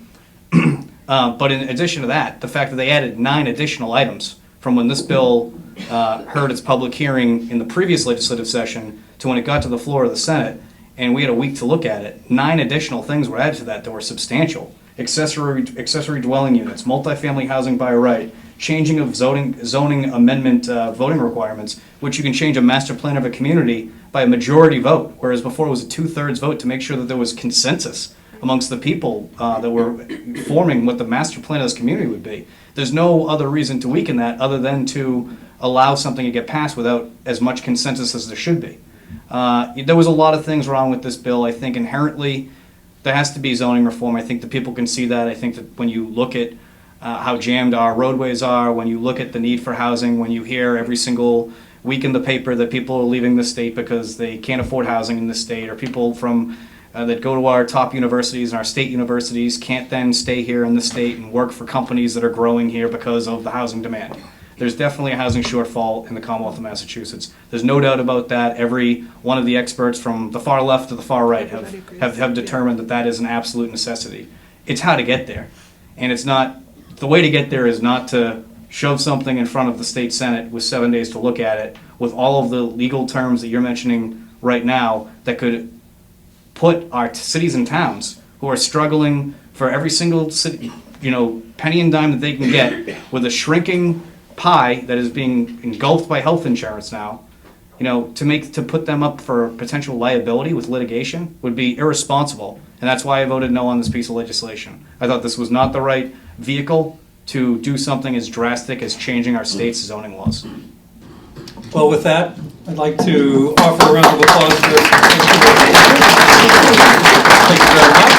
But in addition to that, the fact that they added 9 additional items from when this bill heard its public hearing in the previous legislative session to when it got to the floor of the Senate, and we had a week to look at it, 9 additional things were added to that were substantial. Accessory dwelling units, multifamily housing by right, changing of zoning amendment voting requirements, which you can change a master plan of a community by a majority vote, whereas before it was a 2/3 vote to make sure that there was consensus amongst the people that were forming what the master plan of this community would be. There's no other reason to weaken that other than to allow something to get passed without as much consensus as there should be. There was a lot of things wrong with this bill. I think inherently there has to be zoning reform. I think that people can see that. I think that when you look at how jammed our roadways are, when you look at the need for housing, when you hear every single week in the paper that people are leaving the state because they can't afford housing in the state, or people from that go to our top universities and our state universities can't then stay here in the state and work for companies that are growing here because of the housing demand. There's definitely a housing shortfall in the Commonwealth of Massachusetts. There's no doubt about that. Every one of the experts from the far left to the far right have determined that that is an absolute necessity. It's how to get there. And it's not, the way to get there is not to shove something in front of the state Senate with 7 days to look at it with all of the legal terms that you're mentioning right now that could put our cities and towns who are struggling for every single city, penny and dime that they can get with a shrinking pie that is being engulfed by health insurance now, to put them up for potential liability with litigation would be irresponsible. And that's why I voted no on this piece of legislation. I thought this was not the right vehicle to do something as drastic as changing our state's zoning laws. Well, with that, I'd like to offer a round of applause for Thank you very much.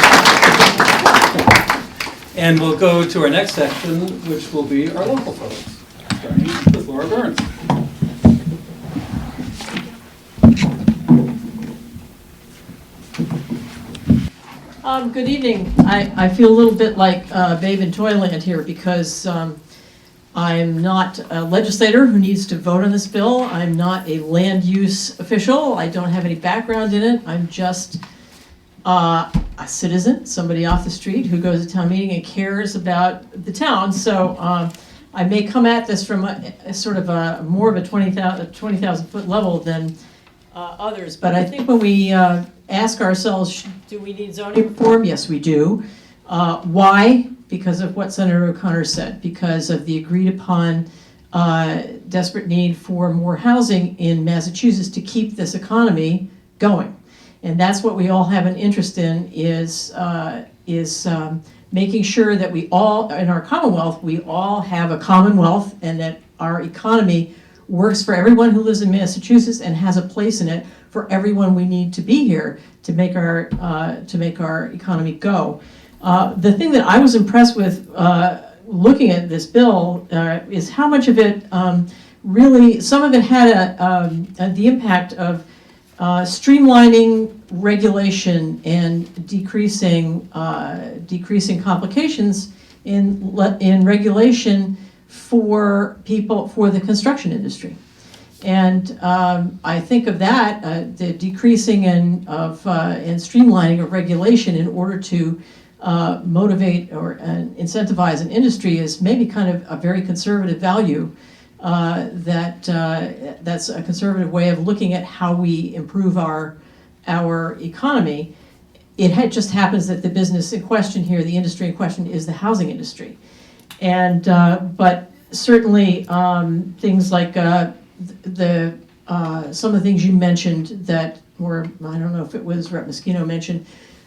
And we'll go to our next section, which will be our local folks, starting with Laura Burns. Good evening. I feel a little bit like Babe in Toyland here because I'm not a legislator who needs to vote on this bill. I'm not a land use official. I don't have any background in it. I'm just a citizen, somebody off the street who goes to town meeting and cares about the town. So I may come at this from a sort of a more of a 20,000 foot level than others. But I think when we ask ourselves, do we need zoning reform? Yes, we do. Why? Because of what Senator O'Connor said, because of the agreed upon desperate need for more housing in Massachusetts to keep this economy going. And that's what we all have an interest in is making sure that we all, in our Commonwealth, we all have a commonwealth and that our economy works for everyone who lives in Massachusetts and has a place in it for everyone we need to be here to make our economy go. The thing that I was impressed with looking at this bill is how much of it really, some of it had the impact of streamlining regulation and decreasing complications in regulation for people, for the construction industry. And I think of that, the decreasing and streamlining of regulation in order to motivate or incentivize an industry is maybe kind of a very conservative value. That's a conservative way of looking at how we improve our economy. It just happens that the business in question here, the industry in question, is the housing industry. And but certainly things like some of the things you mentioned that were, I don't know if it was Rep. Moschino mentioned,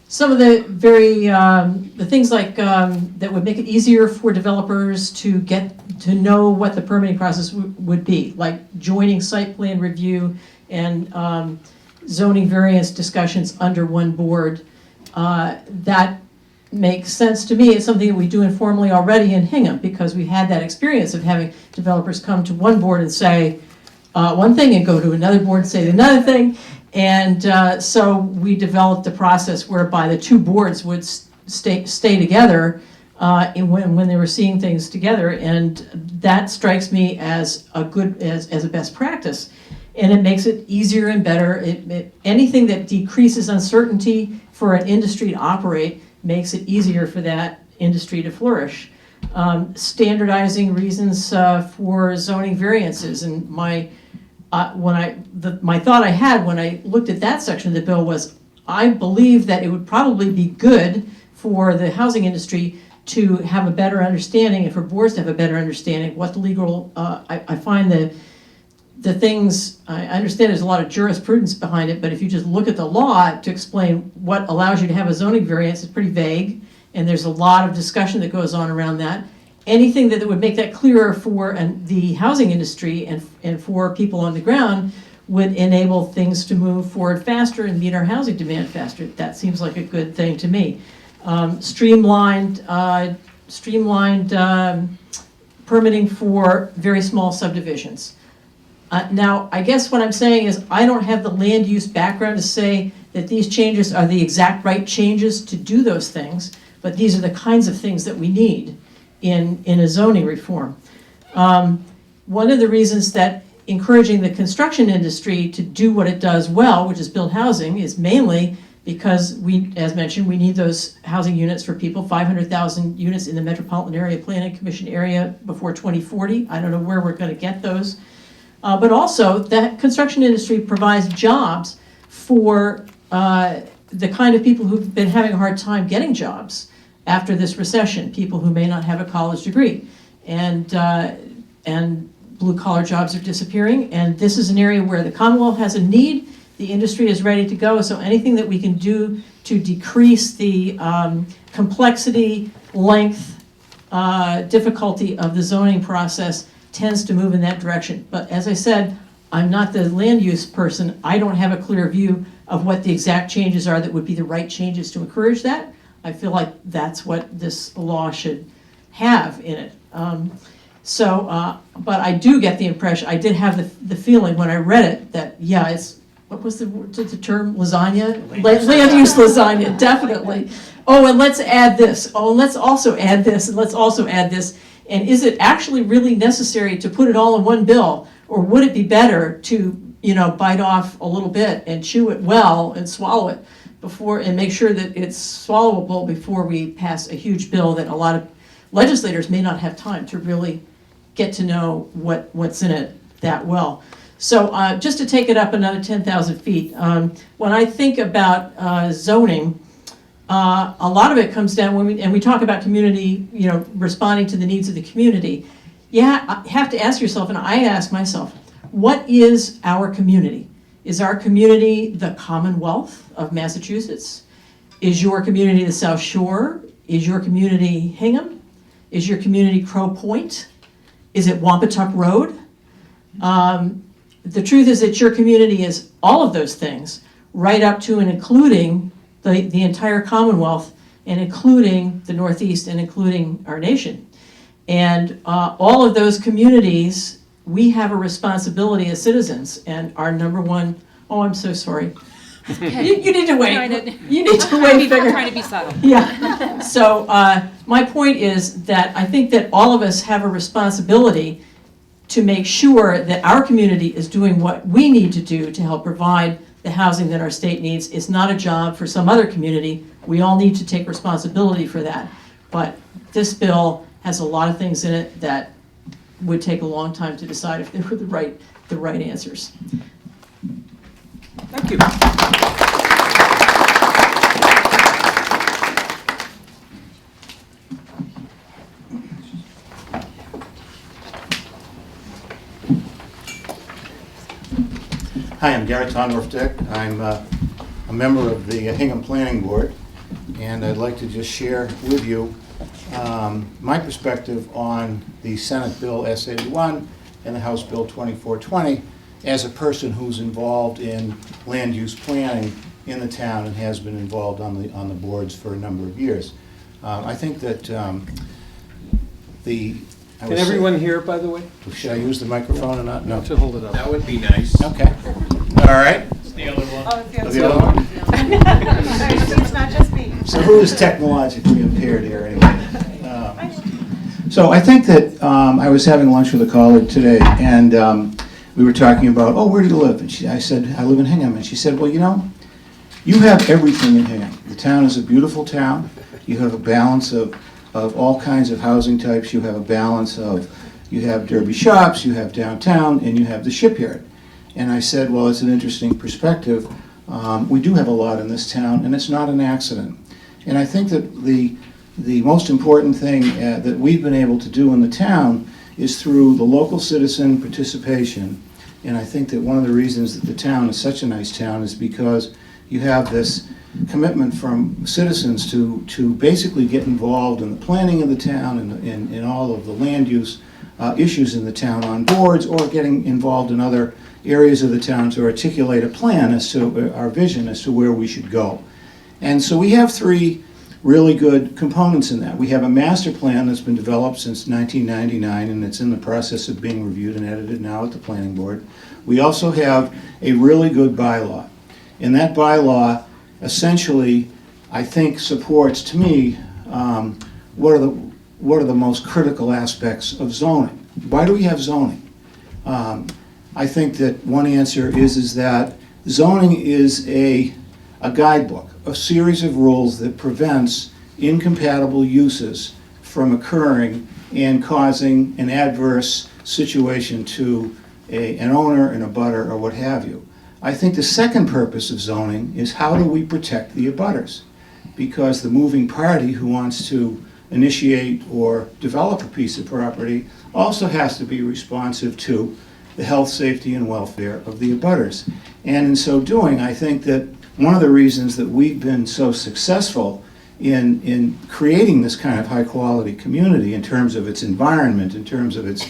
some of the the things like that would make it easier for developers to get to know what the permitting process would be, like joining site plan review and zoning variance discussions under one board. That makes sense to me. It's something that we do informally already in Hingham because we had that experience of having developers come to one board and say one thing and go to another board and say another thing. And so we developed a process whereby the two boards would stay together when they were seeing things together, and that strikes me as a best practice, and it makes it easier and better. Anything that decreases uncertainty for an industry to operate makes it easier for that industry to flourish. Standardizing reasons for zoning variances, and my thought I had when I looked at that section of the bill was, I believe that it would probably be good for the housing industry to have a better understanding, and for boards to have a better understanding of what the legal, I find the things, I understand there's a lot of jurisprudence behind it, but if you just look at the law to explain what allows you to have a zoning variance, it's pretty vague, and there's a lot of discussion that goes on around that. Anything that would make that clearer for the housing industry and for people on the ground would enable things to move forward faster and meet our housing demand faster. That seems like a good thing to me. Streamlined permitting for very small subdivisions. Now, I guess what I'm saying is I don't have the land use background to say that these changes are the exact right changes to do those things, but these are the kinds of things that we need in a zoning reform. One of the reasons that encouraging the construction industry to do what it does well, which is build housing, is mainly because as mentioned, we need those housing units for people, 500,000 units in the Metropolitan Area Planning Commission area before 2040. I don't know where we're going to get those. But also, the construction industry provides jobs for the kind of people who've been having a hard time getting jobs after this recession, people who may not have a college degree. And blue-collar jobs are disappearing, and this is an area where the Commonwealth has a need. The industry is ready to go, so anything that we can do to decrease the complexity, length, difficulty of the zoning process tends to move in that direction. But as I said, I'm not the land use person. I don't have a clear view of what the exact changes are that would be the right changes to encourage that. I feel like that's what this law should have in it. But I do get the impression, I did have the feeling when I read it that, yeah, it's, what was the term, lasagna? Land use lasagna, definitely. Oh, and let's add this. Oh, and let's also add this, and let's also add this. And is it actually really necessary to put it all in one bill? Or would it be better to, bite off a little bit and chew it well and swallow it and make sure that it's swallowable before we pass a huge bill that a lot of legislators may not have time to really get to know what's in it that well. So just to take it up another 10,000 feet, when I think about zoning, a lot of it comes down when we talk about community, responding to the needs of the community. You have to ask yourself, and I ask myself, what is our community? Is our community the Commonwealth of Massachusetts? Is your community the South Shore? Is your community Hingham? Is your community Crow Point? Is it Wampatuck Road? The truth is that your community is all of those things, right up to and including the entire Commonwealth, and including the Northeast, and including our nation. And all of those communities, we have a responsibility as citizens, and our number one, I'm so sorry. You need to wait. You need to wait. Trying to be subtle. Yeah. So my point is that I think that all of us have a responsibility to make sure that our community is doing what we need to do to help provide the housing that our state needs. It's not a job for some other community. We all need to take responsibility for that. But this bill has a lot of things in it that would take a long time to decide if they were the right answers. Thank you. Hi, I'm Garrett Tondorf Dick. I'm a member of the Hingham Planning Board, and I'd like to just share with you my perspective on the Senate Bill S81 and the House Bill 2420 as a person who's involved in land use planning in the town and has been involved on the boards for a number of years. I think that Can everyone hear, by the way? Should I use the microphone or not? No. To hold it up. That would be nice. Okay. All right. Oh, it's the The other one? It's not just me. So who is technologically impaired here anyway? So I think that I was having lunch with a colleague today, and we were talking about, oh, where do you live? And I said, I live in Hingham. And she said, well, you know, you have everything in Hingham. The town is a beautiful town. You have a balance of all kinds of housing types. You have a balance of, you have derby shops, you have downtown, and you have the shipyard. And I said, well, it's an interesting perspective. We do have a lot in this town, and it's not an accident. And I think that the most important thing that we've been able to do in the town is through the local citizen participation. And I think that one of the reasons that the town is such a nice town is because you have this commitment from citizens to basically get involved in the planning of the town and in all of the land use issues in the town on boards, or getting involved in other areas of the town to articulate a plan as to our vision as to where we should go. And so we have three really good components in that. We have a master plan that's been developed since 1999, and it's in the process of being reviewed and edited now at the planning board. We also have a really good bylaw. And that bylaw essentially, I think, supports, to me, what are the most critical aspects of zoning. Why do we have zoning? I think that one answer is that zoning is a guidebook, a series of rules that prevents incompatible uses from occurring and causing an adverse situation to an owner and a abutter or what have you. I think the second purpose of zoning is how do we protect the abutters? Because the moving party who wants to initiate or develop a piece of property also has to be responsive to the health, safety, and welfare of the abutters. And in so doing, I think that one of the reasons that we've been so successful in creating this kind of high-quality community in terms of its environment, in terms of its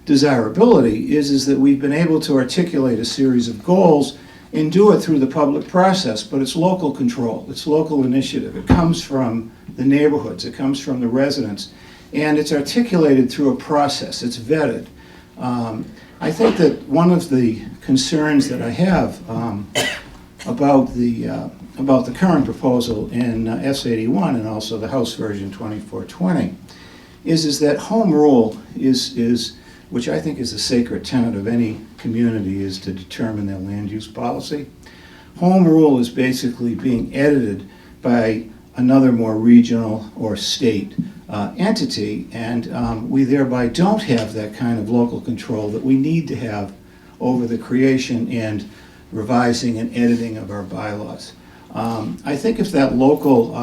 desirability, is that we've been able to articulate a series of goals and do it through the public process, but it's local control, it's local initiative. It comes from the neighborhoods, it comes from the residents, and it's articulated through a process, it's vetted. I think that one of the concerns that I have about the current proposal in S81 and also the House version 2420 is that home rule is which I think is a sacred tenet of any community, is to determine their land use policy. Home rule is basically being edited by another more regional or state entity, and we thereby don't have that kind of local control that we need to have over the creation and revising and editing of our bylaws. I think if that local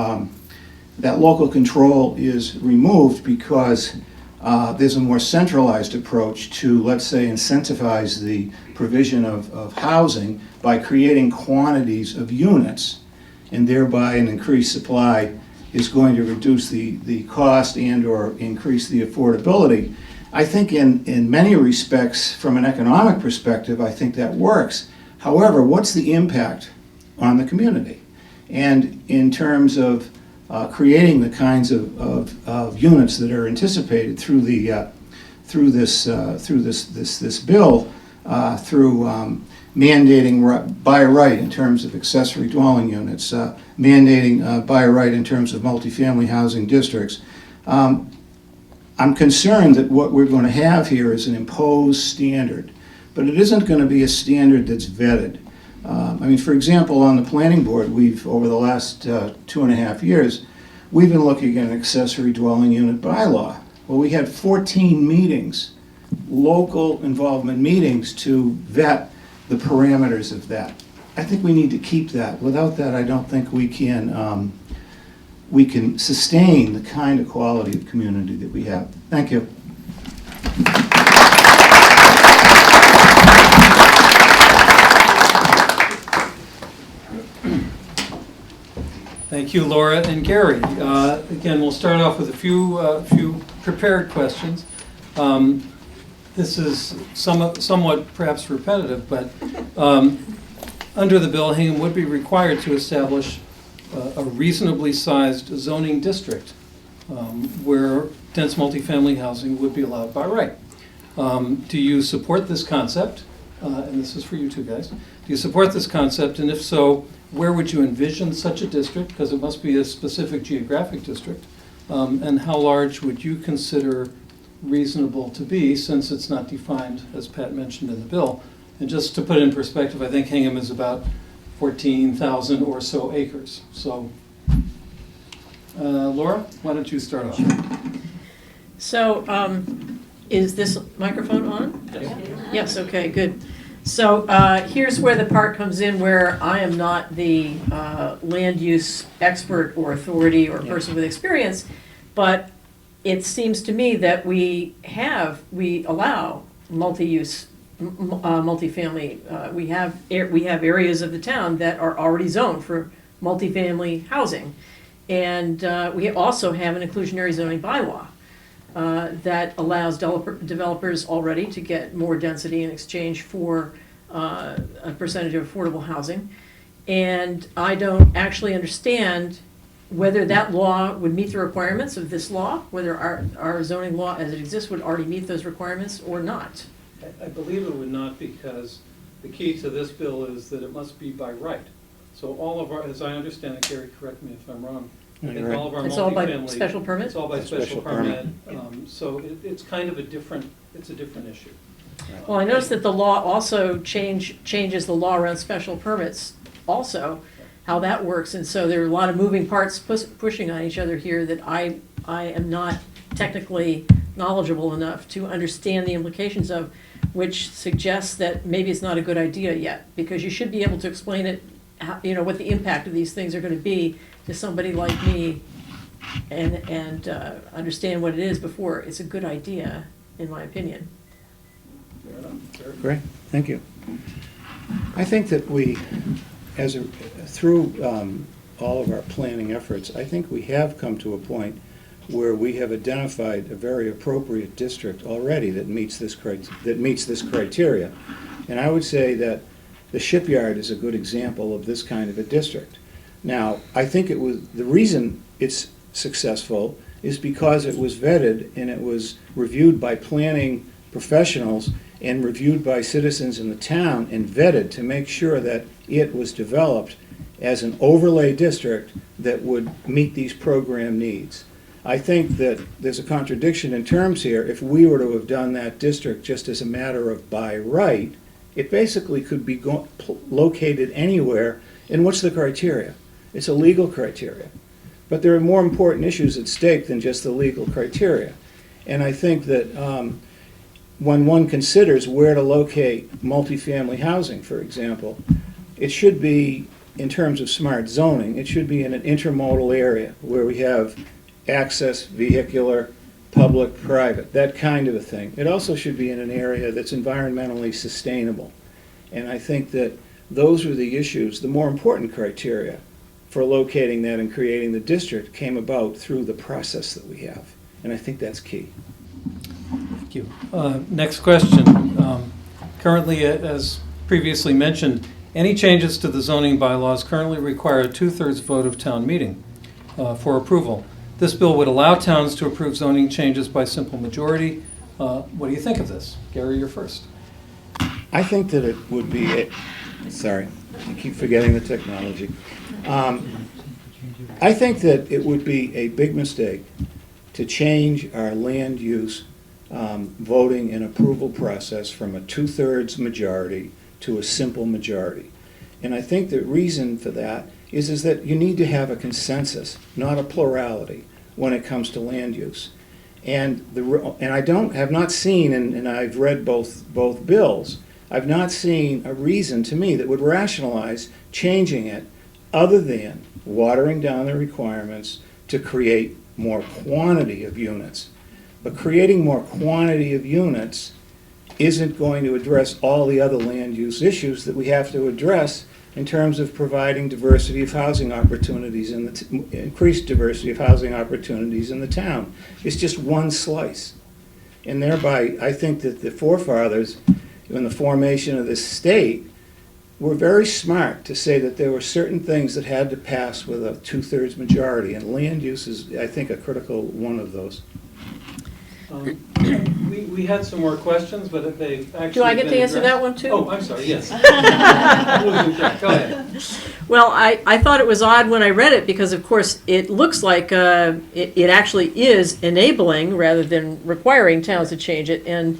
control is removed because there's a more centralized approach to, let's say, incentivize the provision of housing by creating quantities of units, and thereby an increased supply is going to reduce the cost and or increase the affordability. I think in many respects, from an economic perspective, I think that works. However, what's the impact on the community? And in terms of creating the kinds of units that are anticipated through this bill, through mandating by right in terms of accessory dwelling units, mandating by right in terms of multifamily housing districts. I'm concerned that what we're going to have here is an imposed standard, but it isn't going to be a standard that's vetted. I mean, for example, on the planning board, we've, over the last 2.5 years, we've been looking at an accessory dwelling unit bylaw. Well, we had 14 meetings, local involvement meetings, to vet the parameters of that. I think we need to keep that. Without that, I don't think we can sustain the kind of quality of community that we have. Thank you. Thank you, Laura and Gary. Again, we'll start off with a few prepared questions. This is somewhat perhaps repetitive, but under the bill, Hingham would be required to establish a reasonably sized zoning district where dense multifamily housing would be allowed by right. Do you support this concept? And this is for you two guys. Do you support this concept? And if so, where would you envision such a district? Because it must be a specific geographic district. And how large would you consider reasonable to be, since it's not defined, as Pat mentioned in the bill? And just to put it in perspective, I think Hingham is about 14,000 or so acres. So, Laura, why don't you start off? So, is this microphone on? Yes, okay, good. So here's where the part comes in where I am not the land use expert or authority or person with experience, but it seems to me that we allow multi-use, multifamily. We have areas of the town that are already zoned for multifamily housing. And we also have an inclusionary zoning bylaw that allows developers already to get more density in exchange for a percentage of affordable housing. And I don't actually understand whether that law would meet the requirements of this law, whether our zoning law as it exists would already meet those requirements or not. I believe it would not, because the key to this bill is that it must be by right. So all of our, as I understand it, Gary, correct me if I'm wrong, I think all of our multifamily. It's all by special permit? It's all by special permit. So it's kind of a different issue. Well, I noticed that the law also changes the law around special permits also, how that works. And so there are a lot of moving parts pushing on each other here that I am not technically knowledgeable enough to understand the implications of, which suggests that maybe it's not a good idea yet, because you should be able to explain it, what the impact of these things are going to be to somebody like me and understand what it is before it's a good idea, in my opinion. Great, thank you. I think that we, through all of our planning efforts, I think we have come to a point where we have identified a very appropriate district already that meets this criteria. And I would say that the shipyard is a good example of this kind of a district. Now, I think the reason it's successful is because it was vetted and it was reviewed by planning professionals and reviewed by citizens in the town and vetted to make sure that it was developed as an overlay district that would meet these program needs. I think that there's a contradiction in terms here. If we were to have done that district just as a matter of by right, it basically could be located anywhere. And what's the criteria? It's a legal criteria. But there are more important issues at stake than just the legal criteria. And I think that when one considers where to locate multifamily housing, for example, it should be, in terms of smart zoning, it should be in an intermodal area where we have access, vehicular, public, private, that kind of a thing. It also should be in an area that's environmentally sustainable. And I think that those are the issues, the more important criteria for locating that and creating the district came about through the process that we have. And I think that's key. Thank you. Next question. Currently, as previously mentioned, any changes to the zoning bylaws currently require a 2/3 vote of town meeting for approval. This bill would allow towns to approve zoning changes by simple majority. What do you think of this? Gary, you're first. I think that it would be, sorry, I keep forgetting the technology. I think that it would be a big mistake to change our land use voting and approval process from a 2/3 majority to a simple majority. And I think the reason for that is that you need to have a consensus, not a plurality, when it comes to land use. And I have not seen, and I've read both bills, I've not seen a reason to me that would rationalize changing it other than watering down the requirements to create more quantity of units. But creating more quantity of units isn't going to address all the other land use issues that we have to address in terms of providing diversity of housing opportunities increased diversity of housing opportunities in the town. It's just one slice. And thereby, I think that the forefathers, in the formation of this state, were very smart to say that there were certain things that had to pass with a 2/3 majority, and land use is, I think, a critical one of those. We had some more questions, but they've actually Do I get to been answer addressed. that one too? Oh, I'm sorry, yes. Losing track. Go ahead. Well, I thought it was odd when I read it because, of course, it looks like it actually is enabling rather than requiring towns to change it. And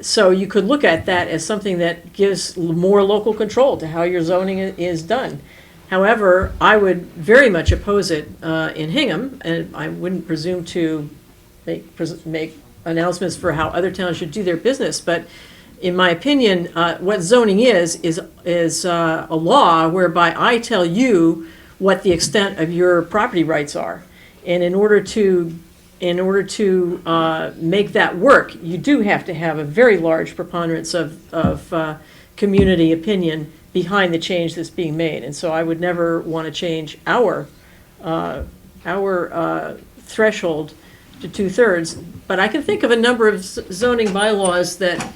so you could look at that as something that gives more local control to how your zoning is done. However, I would very much oppose it in Hingham, and I wouldn't presume to make announcements for how other towns should do their business. But in my opinion, what zoning is a law whereby I tell you what the extent of your property rights are. And in order to make that work, you do have to have a very large preponderance of community opinion behind the change that's being made. And so I would never want to change our threshold to 2/3. But I can think of a number of zoning bylaws that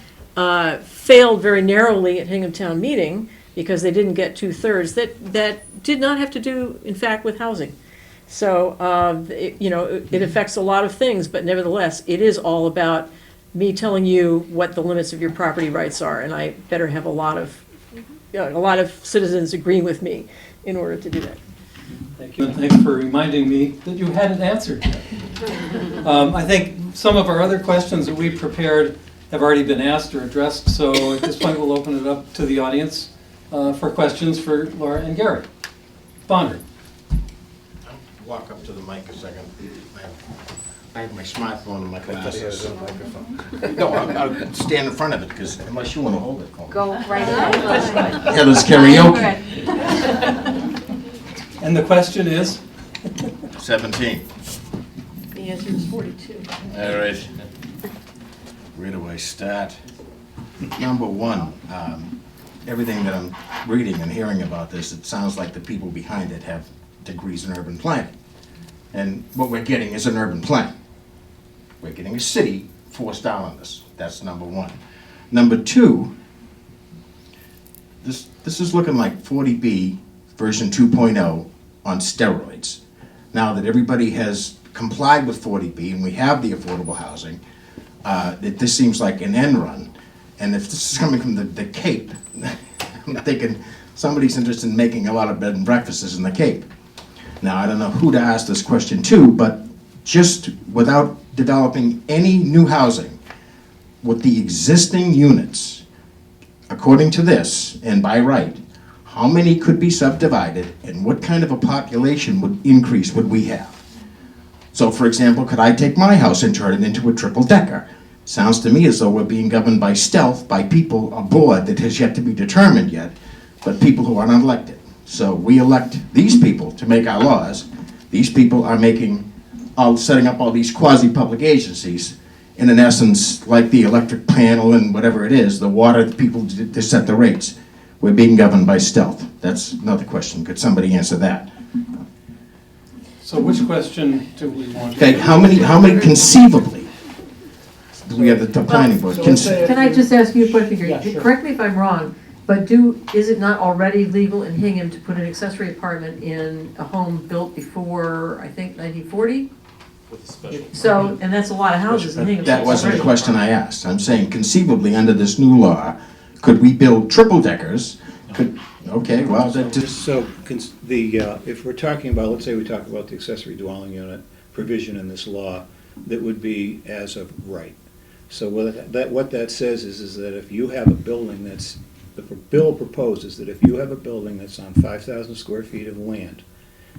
failed very narrowly at Hingham Town Meeting because they didn't get 2/3 that did not have to do, in fact, with housing. So, it affects a lot of things, but nevertheless, it is all about me telling you what the limits of your property rights are, and I better have a lot of citizens agreeing with me in order to do that. Thank you, and thanks for reminding me that you hadn't answered yet. I think some of our other questions that we prepared have already been asked or addressed, so at this point we'll open it up to the audience for questions for Laura and Gary. Bonner. Walk up to the mic a second. I have my smartphone and my glasses. No, I'll stand in front of it, because unless you want to hold it. Go right ahead. Yeah, there's karaoke. And the question is? 17. The answer is 42. All right. Where do I start? Number one, everything that I'm reading and hearing about this, it sounds like the people behind it have degrees in urban planning. And what we're getting is an urban plan. We're getting a city forced down on us. That's number one. Number two, this is looking like 40B version 2.0 on steroids. Now that everybody has complied with 40B and we have the affordable housing, this seems like an end run. And if this is coming from the Cape, I'm thinking somebody's interested in making a lot of bed and breakfasts in the Cape. Now, I don't know who to ask this question to, but just without developing any new housing, with the existing units, according to this, and by right, how many could be subdivided and what kind of a population increase would we have? So, for example, could I take my house and turn it into a triple-decker? Sounds to me as though we're being governed by stealth by people, a board that has yet to be determined yet, but people who are not elected. So we elect these people to make our laws. These people are setting up all these quasi-public agencies, and in essence, like the electric panel and whatever it is, the water people to set the rates. We're being governed by stealth. That's another question. Could somebody answer that? So which question do we want? Okay, how many conceivably do we have the planning board? Can I just ask you a question here? Yeah, sure. Correct me if I'm wrong, but is it not already legal in Hingham to put an accessory apartment in a home built before, I think, 1940? So, and that's a lot of houses in Hingham. That wasn't the question I asked. I'm saying conceivably under this new law, could we build triple-deckers? Okay, well, that just... So, if we're talking about, let's say we talk about the accessory dwelling unit provision in this law, that would be as of right. So what that says is that if you have a building the bill proposes that if you have a building that's on 5,000 square feet of land,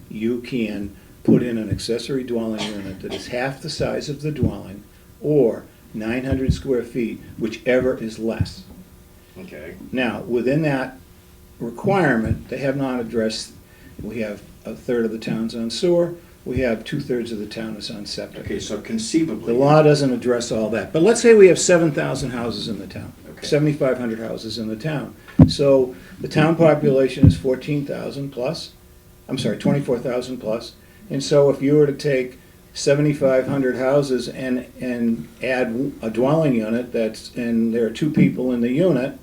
you can put in an accessory dwelling unit that is half the size of the dwelling, or 900 square feet, whichever is less. Okay. Now, within that requirement, they have not addressed, we have a third of the town's on sewer, we have 2/3 of the town is on septic. Okay, so conceivably. The law doesn't address all that, but let's say we have 7,000 houses in the town, Okay. 7,500 houses in the town. So the town population is 14,000 plus, I'm sorry, 24,000 plus. And so if you were to take 7,500 houses and add a dwelling unit and there are 2 people in the unit,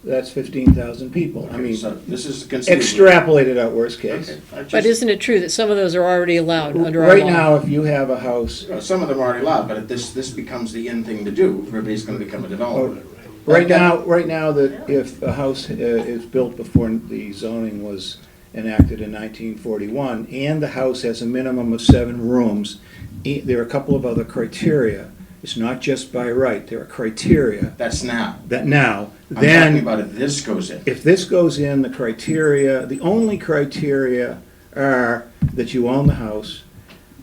that's 15,000 people. I Okay, mean, so this is conceivably. extrapolated out worst case. Okay, I But just- isn't it true that some of those are already allowed under our Right law? now, if you have a house, Some of them are already allowed, but if this becomes the in thing to do, everybody's gonna become a developer. right now, that if a house is built before the zoning was enacted in 1941, and the house has a minimum of 7 rooms, there are a couple of other criteria. It's not just by right, there are criteria That's now. that now, I'm talking then, about if this goes in. if this goes in, the criteria, the only criteria are that you own the house,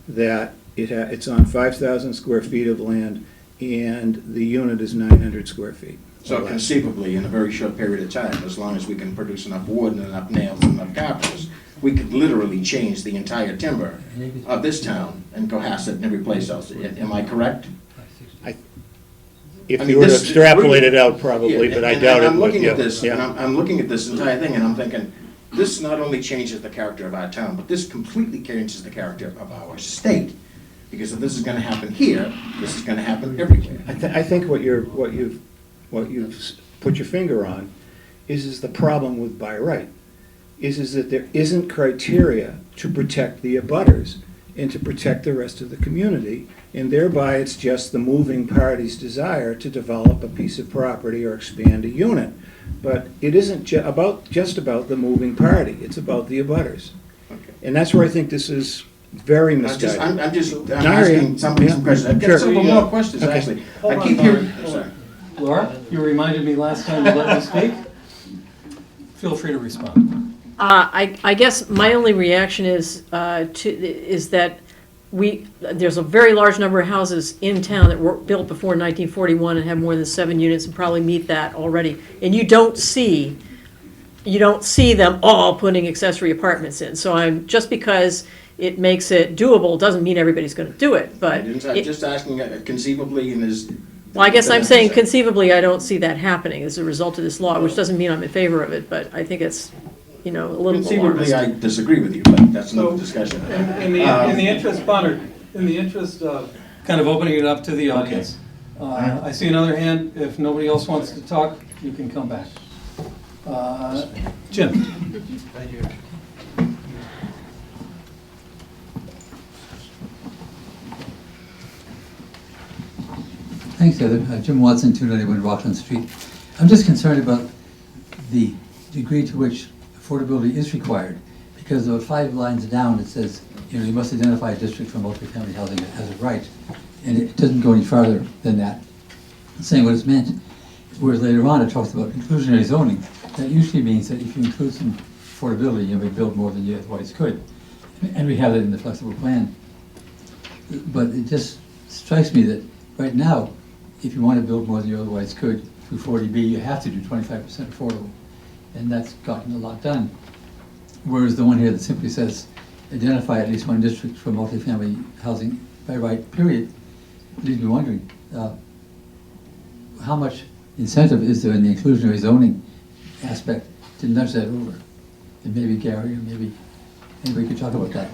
that it's on 5,000 square feet of land, and the unit is 900 square feet. So conceivably, in a very short period of time, as long as we can produce enough wood and enough nails and enough carpenters, we could literally change the entire timber of this town and Cohasset and every place else. Am I correct? If I you mean, were to this- extrapolate it out, probably, Yeah, but I and doubt it. I'm but looking yeah, at this, and yeah. I'm looking at this entire thing, and I'm thinking, this not only changes the character of our town, but this completely changes the character of our state. Because if this is gonna happen here, this is gonna happen everywhere. I think what you've put your finger on is the problem with by right. Is that there isn't criteria to protect the abutters and to protect the rest of the community, and thereby it's just the moving party's desire to develop a piece of property or expand a unit. But it isn't just about the moving party, it's about the abutters. Okay. And that's where I think this is very misguided. I'm I hear asking you. some questions. I've got Sure. several more questions, Okay. actually. Hold I on, keep Laura. hearing, sorry. Laura, you reminded me last time to let me speak. Feel free to respond. I guess my only reaction is that there's a very large number of houses in town that were built before 1941 and have more than 7 units and probably meet that already. And you don't see them all putting accessory apartments in. So just because it makes it doable doesn't mean everybody's going to do it, but. I'm just asking Well, conceivably, I guess I'm saying conceivably, I don't see that happening as a result of this law, which doesn't mean I'm in favor of it, but I think it's, a little Conceivably, alarmist. I disagree with you, but that's another discussion. In the interest, Bonner, in the interest of kind of opening it up to the audience, I see another hand. If nobody else wants to talk, you can come back. Jim? Thank you. Thanks, Heather. Jim Watson, 291 Rockland Street. I'm just concerned about the degree to which affordability is required, because there are 5 lines down, it says, you must identify a district for multifamily housing as a right, and it doesn't go any farther than that, saying what it's meant. Whereas later on, it talks about inclusionary zoning. That usually means that if you include some affordability, you may build more than you otherwise could. And we have that in the flexible plan. But it just strikes me that right now, if you want to build more than you otherwise could through 40B, you have to do 25% affordable. And that's gotten a lot done. Whereas the one here that simply says, identify at least one district for multifamily housing by right, period, leaves me wondering, how much incentive is there in the inclusionary zoning aspect to nudge that over? And maybe Gary, or maybe anybody could talk about that.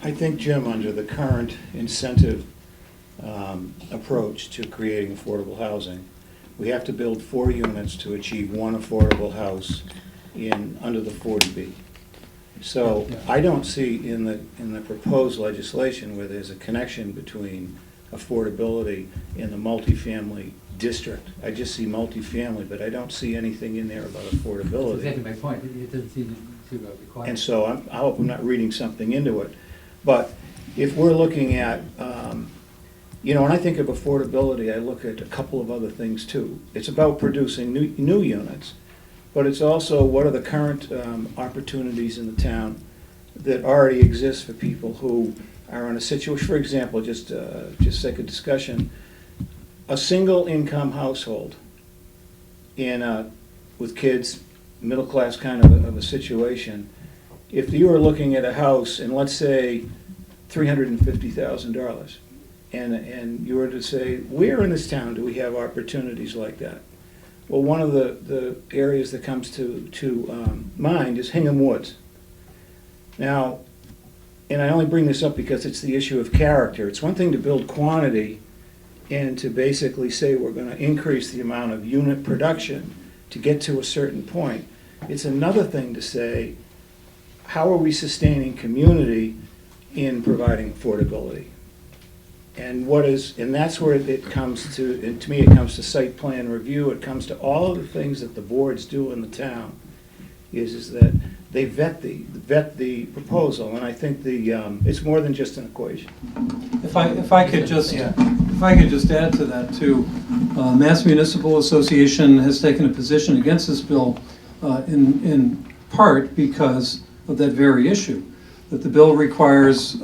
I think, Jim, under the current incentive approach to creating affordable housing, we have to build 4 units to achieve 1 affordable house under the 40B. So I don't see in the proposed legislation where there's a connection between affordability and the multifamily district. I just see multifamily, but I don't see anything in there about affordability. That's exactly my point. It doesn't seem to require. And so I hope I'm not reading something into it. But if we're looking at, when I think of affordability, I look at a couple of other things too. It's about producing new units, but it's also what are the current opportunities in the town that already exist for people who are in a situation, for example, just sake of discussion, a single income household with kids, middle class kind of a situation. If you were looking at a house and let's say $350,000, and you were to say, where in this town do we have opportunities like that? Well, one of the areas that comes to mind is Hingham Woods. Now, and I only bring this up because it's the issue of character. It's one thing to build quantity and to basically say we're going to increase the amount of unit production to get to a certain point. It's another thing to say, how are we sustaining community in providing affordability? And that's where it comes to, and to me it comes to site plan review, it comes to all of the things that the boards do in the town, is that they vet the proposal, and I think it's more than just an equation. If I could just add to that too, Mass Municipal Association has taken a position against this bill in part because of that very issue, that the bill requires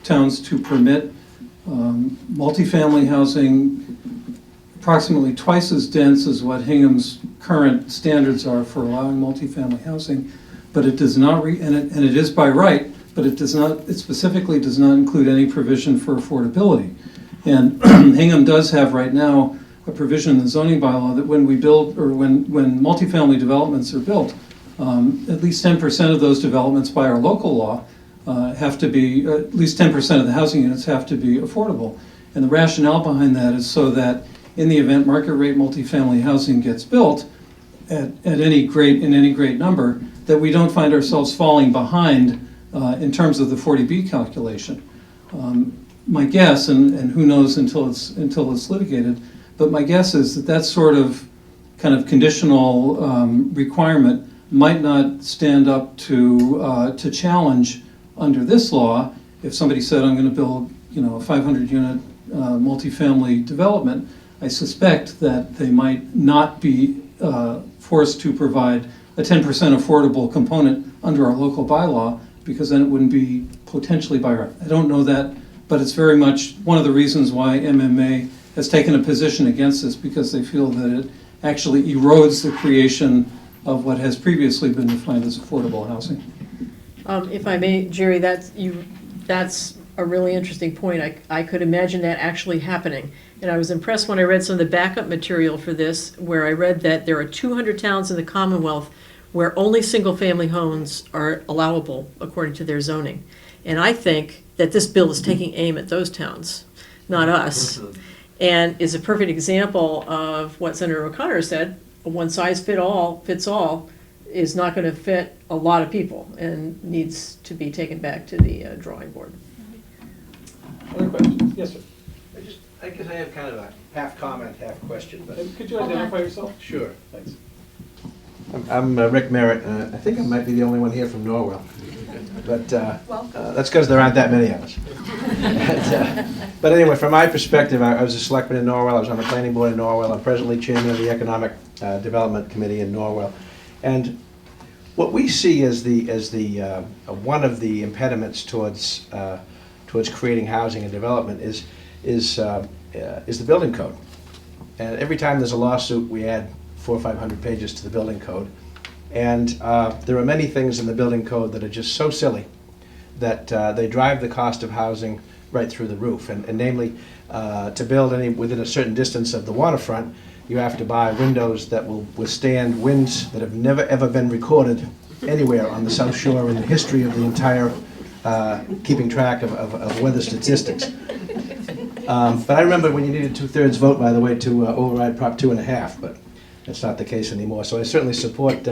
towns to permit multifamily housing approximately twice as dense as what Hingham's current standards are for allowing multifamily housing, but it does not, and it is by right, but it specifically does not include any provision for affordability. And Hingham does have right now a provision in the zoning bylaw that when we build, or when multifamily developments are built, at least 10% of those developments by our local law have to be, at least 10% of the housing units have to be affordable. And the rationale behind that is so that in the event market rate multifamily housing gets built in any great number, that we don't find ourselves falling behind in terms of the 40B calculation. My guess, and who knows until it's litigated, but my guess is that that sort of kind of conditional requirement might not stand up to challenge under this law. If somebody said, I'm going to build, a 500-unit multifamily development, I suspect that they might not be forced to provide a 10% affordable component under our local bylaw, because then it wouldn't be potentially by right. I don't know that, but it's very much one of the reasons why MMA has taken a position against this, because they feel that it actually erodes the creation of what has previously been defined as affordable housing. If I may, Jerry, that's a really interesting point. I could imagine that actually happening. And I was impressed when I read some of the backup material for this, where I read that there are 200 towns in the Commonwealth where only single-family homes are allowable according to their zoning. And I think that this bill is taking aim at those towns, not us, and is a perfect example of what Senator O'Connor said: a one-size-fits-all is not going to fit a lot of people and needs to be taken back to the drawing board. Other questions? Yes, sir. I guess I have kind of a half comment, half question. But could you identify yourself? Sure. Thanks. I'm Rick Merritt, and I think I might be the only one here from Norwell. But that's because there aren't that many of us. But anyway, from my perspective, I was a selectman in Norwell. I was on the planning board in Norwell. I'm presently chairman of the Economic Development Committee in Norwell. And what we see as the one of the impediments towards creating housing and development is the building code. And every time there's a lawsuit, we add 400 or 500 pages to the building code. And there are many things in the building code that are just so silly that they drive the cost of housing right through the roof. And namely, to build within a certain distance of the waterfront, you have to buy windows that will withstand winds that have never ever been recorded anywhere on the South Shore in the history of the entire keeping track of weather statistics. But I remember when you needed 2/3 vote, by the way, to override Prop 2.5, but that's not the case anymore. So I certainly support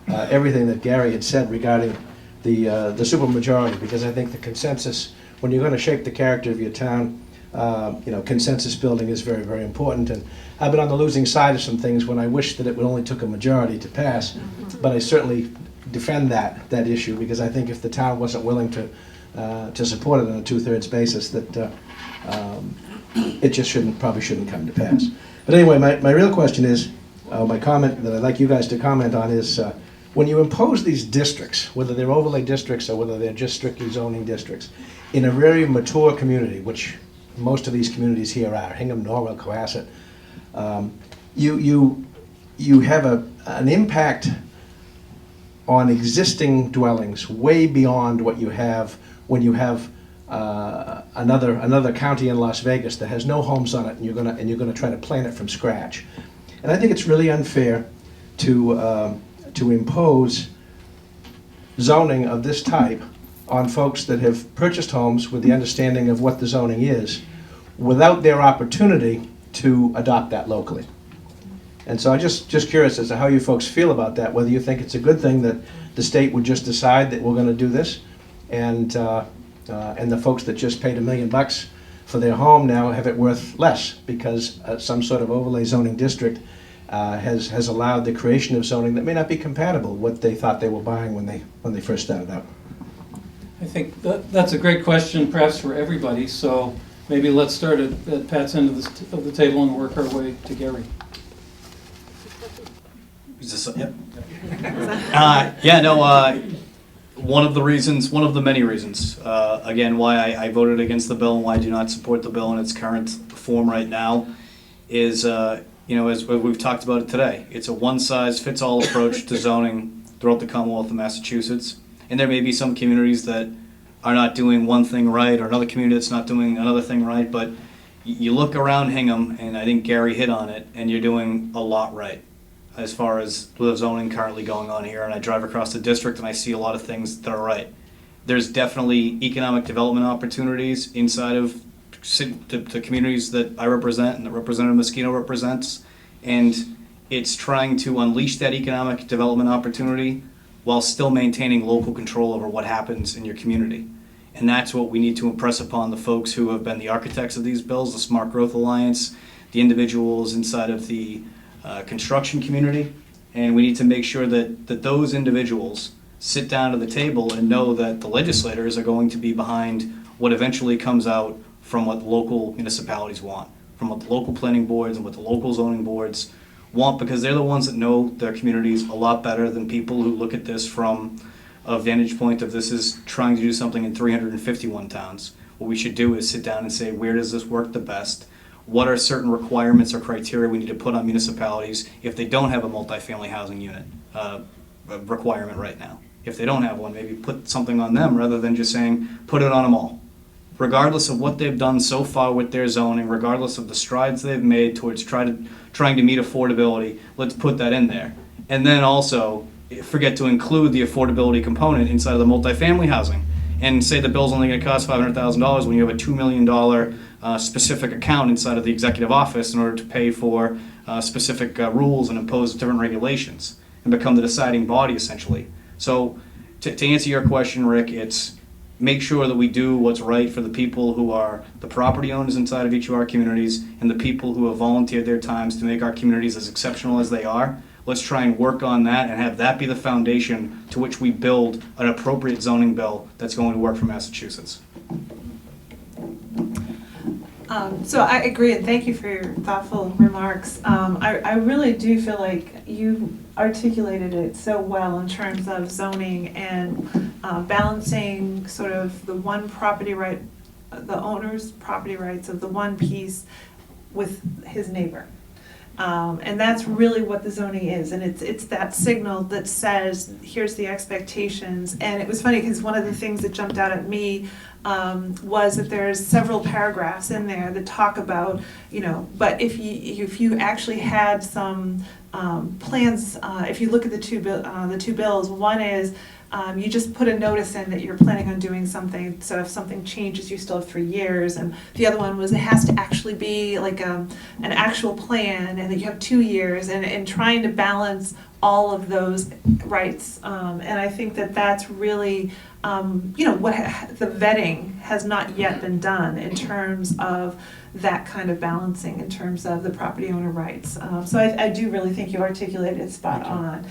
everything that Gary had said regarding the supermajority, because I think the consensus, when you're going to shape the character of your town, consensus building is very, very important. And I've been on the losing side of some things when I wish that it would only took a majority to pass, but I certainly defend that issue, because I think if the town wasn't willing to support it on a 2/3 basis, that it just probably shouldn't come to pass. But anyway, my real question is, my comment that I'd like you guys to comment on is, when you impose these districts, whether they're overlay districts or whether they're just strictly zoning districts, in a very mature community, which most of these communities here are, Hingham, Norwell, Cohasset, you have an impact on existing dwellings way beyond what you have when you have another county in Las Vegas that has no homes on it, and you're gonna try to plan it from scratch. And I think it's really unfair to impose zoning of this type on folks that have purchased homes with the understanding of what the zoning is, without their opportunity to adopt that locally. And so I'm just curious as to how you folks feel about that, whether you think it's a good thing that the state would just decide that we're going to do this, and the folks that just paid $1 million for their home now have it worth less because some sort of overlay zoning district has allowed the creation of zoning that may not be compatible with what they thought they were buying when they first started out. I think that's a great question, perhaps for everybody. So maybe let's start at Pat's end of the table and work our way to Gary. Is this, yep. One of the many reasons, again, why I voted against the bill and why I do not support the bill in its current form right now is, as we've talked about it today, it's a one-size-fits-all approach to zoning throughout the Commonwealth of Massachusetts. And there may be some communities that are not doing one thing right, or another community that's not doing another thing right, but you look around Hingham, and I think Gary hit on it, and you're doing a lot right as far as the zoning currently going on here. And I drive across the district and I see a lot of things that are right. There's definitely economic development opportunities inside of the communities that I represent and that Representative Mosquito represents, and it's trying to unleash that economic development opportunity while still maintaining local control over what happens in your community. And that's what we need to impress upon the folks who have been the architects of these bills, the Smart Growth Alliance, the individuals inside of the construction community. And we need to make sure that those individuals sit down to the table and know that the legislators are going to be behind what eventually comes out from what local municipalities want, from what the local planning boards and what the local zoning boards want, because they're the ones that know their communities a lot better than people who look at this from a vantage point of this is trying to do something in 351 towns. What we should do is sit down and say, where does this work the best? What are certain requirements or criteria we need to put on municipalities if they don't have a multifamily housing unit requirement right now? If they don't have one, maybe put something on them rather than just saying, put it on them all. Regardless of what they've done so far with their zoning, regardless of the strides they've made towards trying to meet affordability, let's put that in there. And then also, forget to include the affordability component inside of the multifamily housing. And say the bill's only going to cost $500,000 when you have a $2 million specific account inside of the executive office in order to pay for specific rules and impose different regulations and become the deciding body, essentially. So to answer your question, Rick, it's make sure that we do what's right for the people who are the property owners inside of each of our communities and the people who have volunteered their times to make our communities as exceptional as they are. Let's try and work on that and have that be the foundation to which we build an appropriate zoning bill that's going to work for Massachusetts. So I agree, and thank you for your thoughtful remarks. I really do feel like you articulated it so well in terms of zoning and balancing sort of the one property right, the owner's property rights of the one piece with his neighbor. And that's really what the zoning is, and it's that signal that says, here's the expectations. And it was funny because one of the things that jumped out at me was that there's several paragraphs in there that talk about, but if you actually had some plans, if you look at the two bills, one is you just put a notice in that you're planning on doing something, so if something changes, you still have 3 years. And the other one was it has to actually be like an actual plan, and that you have 2 years, and trying to balance all of those rights. And I think that that's really, what the vetting has not yet been done in terms of that kind of balancing in terms of the property owner rights. So I do really think you articulated it spot on.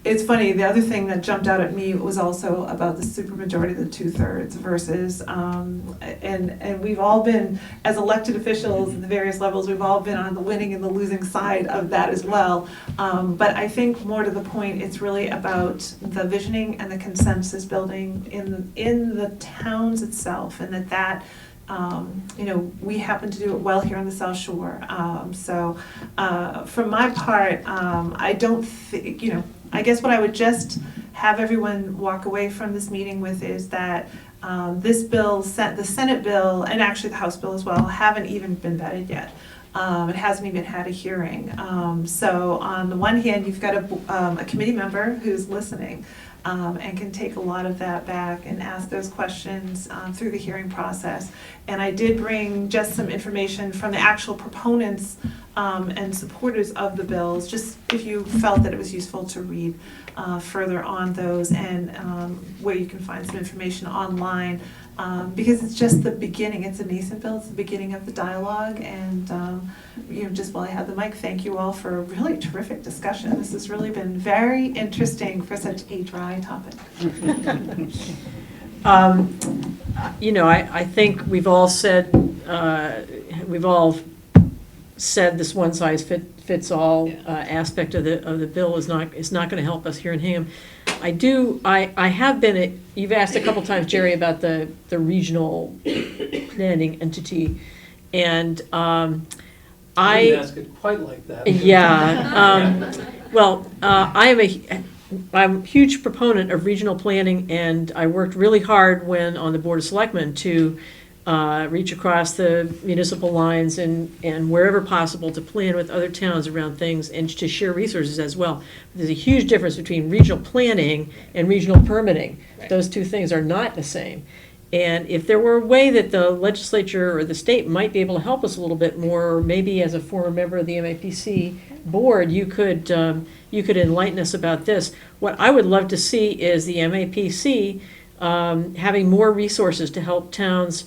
It's funny, the other thing that jumped out at me was also about the supermajority, the 2/3 versus, and we've all been, as elected officials at the various levels, we've all been on the winning and the losing side of that as well. But I think more to the point, it's really about the visioning and the consensus building in the towns itself, and that we happen to do it well here on the South Shore. So for my part, I don't think, I guess what I would just have everyone walk away from this meeting with is that this bill, the Senate bill, and actually the House bill as well, haven't even been vetted yet. It hasn't even had a hearing. So on the one hand, you've got a committee member who's listening. and can take a lot of that back and ask those questions through the hearing process. And I did bring just some information from the actual proponents and supporters of the bills, just if you felt that it was useful to read further on those, and where you can find some information online, because it's just the beginning. It's a nascent bill. It's the beginning of the dialogue. And just while I have the mic, thank you all for a really terrific discussion. This has really been very interesting for such a dry topic. I think we've all said this one size fits all aspect of the bill is not going to help us here in Hingham. I have been you've asked a couple times, Jerry, about the regional planning entity, and I didn't ask it quite like that. Yeah. I'm a huge proponent of regional planning, and I worked really hard when on the Board of Selectmen to reach across the municipal lines and wherever possible to plan with other towns around things and to share resources as well. There's a huge difference between regional planning and regional permitting. Right. Those two things are not the same. And if there were a way that the legislature or the state might be able to help us a little bit more, or maybe as a former member of the MAPC board, you could enlighten us about this. What I would love to see is the MAPC having more resources to help towns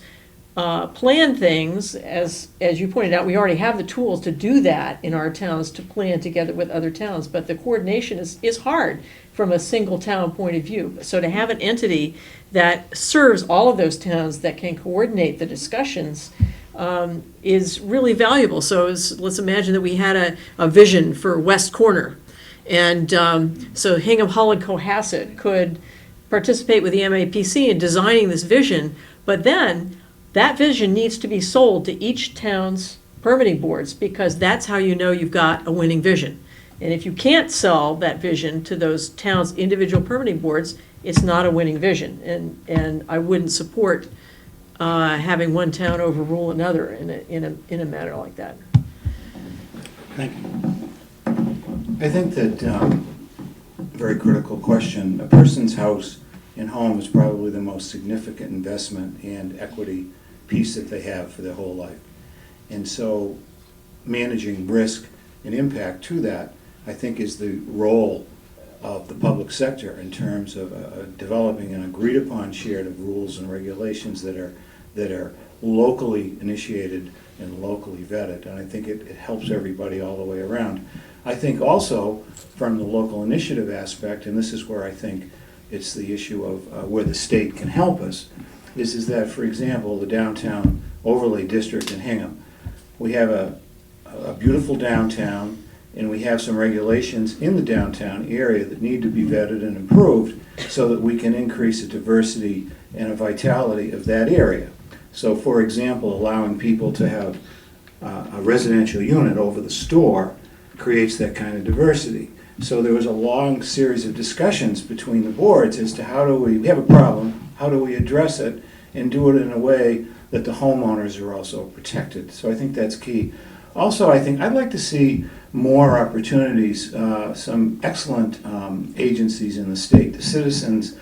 plan things. As you pointed out, we already have the tools to do that in our towns, to plan together with other towns, but the coordination is hard from a single town point of view. So to have an entity that serves all of those towns, that can coordinate the discussions, is really valuable. So let's imagine that we had a vision for West Corner, and so Hingham, Holland, Cohasset could participate with the MAPC in designing this vision, but then that vision needs to be sold to each town's permitting boards, because that's how you know you've got a winning vision. And if you can't sell that vision to those towns' individual permitting boards, it's not a winning vision. And I wouldn't support having one town overrule another in a matter like that. Thank you. I think that very critical question. A person's house and home is probably the most significant investment and equity piece that they have for their whole life. And so managing risk and impact to that, I think, is the role of the public sector in terms of developing an agreed upon shared of rules and regulations that are locally initiated and locally vetted. And I think it helps everybody all the way around. I think also from the local initiative aspect, and this is where I think it's the issue of where the state can help us, is that, for example, the downtown overlay district in Hingham. We have a beautiful downtown, and we have some regulations in the downtown area that need to be vetted and improved so that we can increase the diversity and a vitality of that area. So, for example, allowing people to have a residential unit over the store creates that kind of diversity. So there was a long series of discussions between the boards as to how do we have a problem, how do we address it, and do it in a way that the homeowners are also protected. So I think that's key. Also, I think I'd like to see more opportunities, some excellent agencies in the state, the Citizen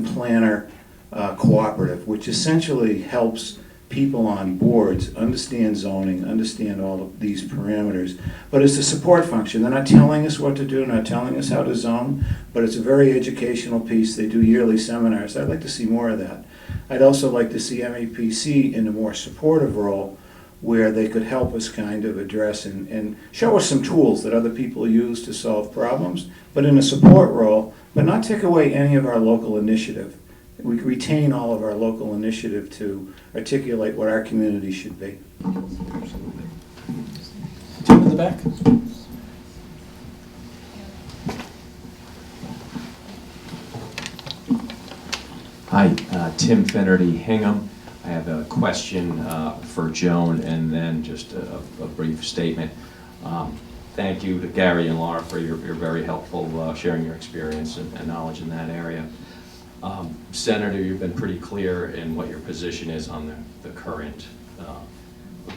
Planner Cooperative, which essentially helps people on boards understand zoning, understand all of these parameters, but it's a support function. They're not telling us what to do, not telling us how to zone, but it's a very educational piece. They do yearly seminars. I'd like to see more of that. I'd also like to see MAPC in a more supportive role where they could help us kind of address and show us some tools that other people use to solve problems, but in a support role, but not take away any of our local initiative. We retain all of our local initiative to articulate what our community should be. Absolutely. Tim in the back. Hi, Tim Finnerty, Hingham. I have a question for Joan and then just a brief statement. Thank you to Gary and Laura for your very helpful sharing your experience and knowledge in that area. Senator, you've been pretty clear in what your position is on the current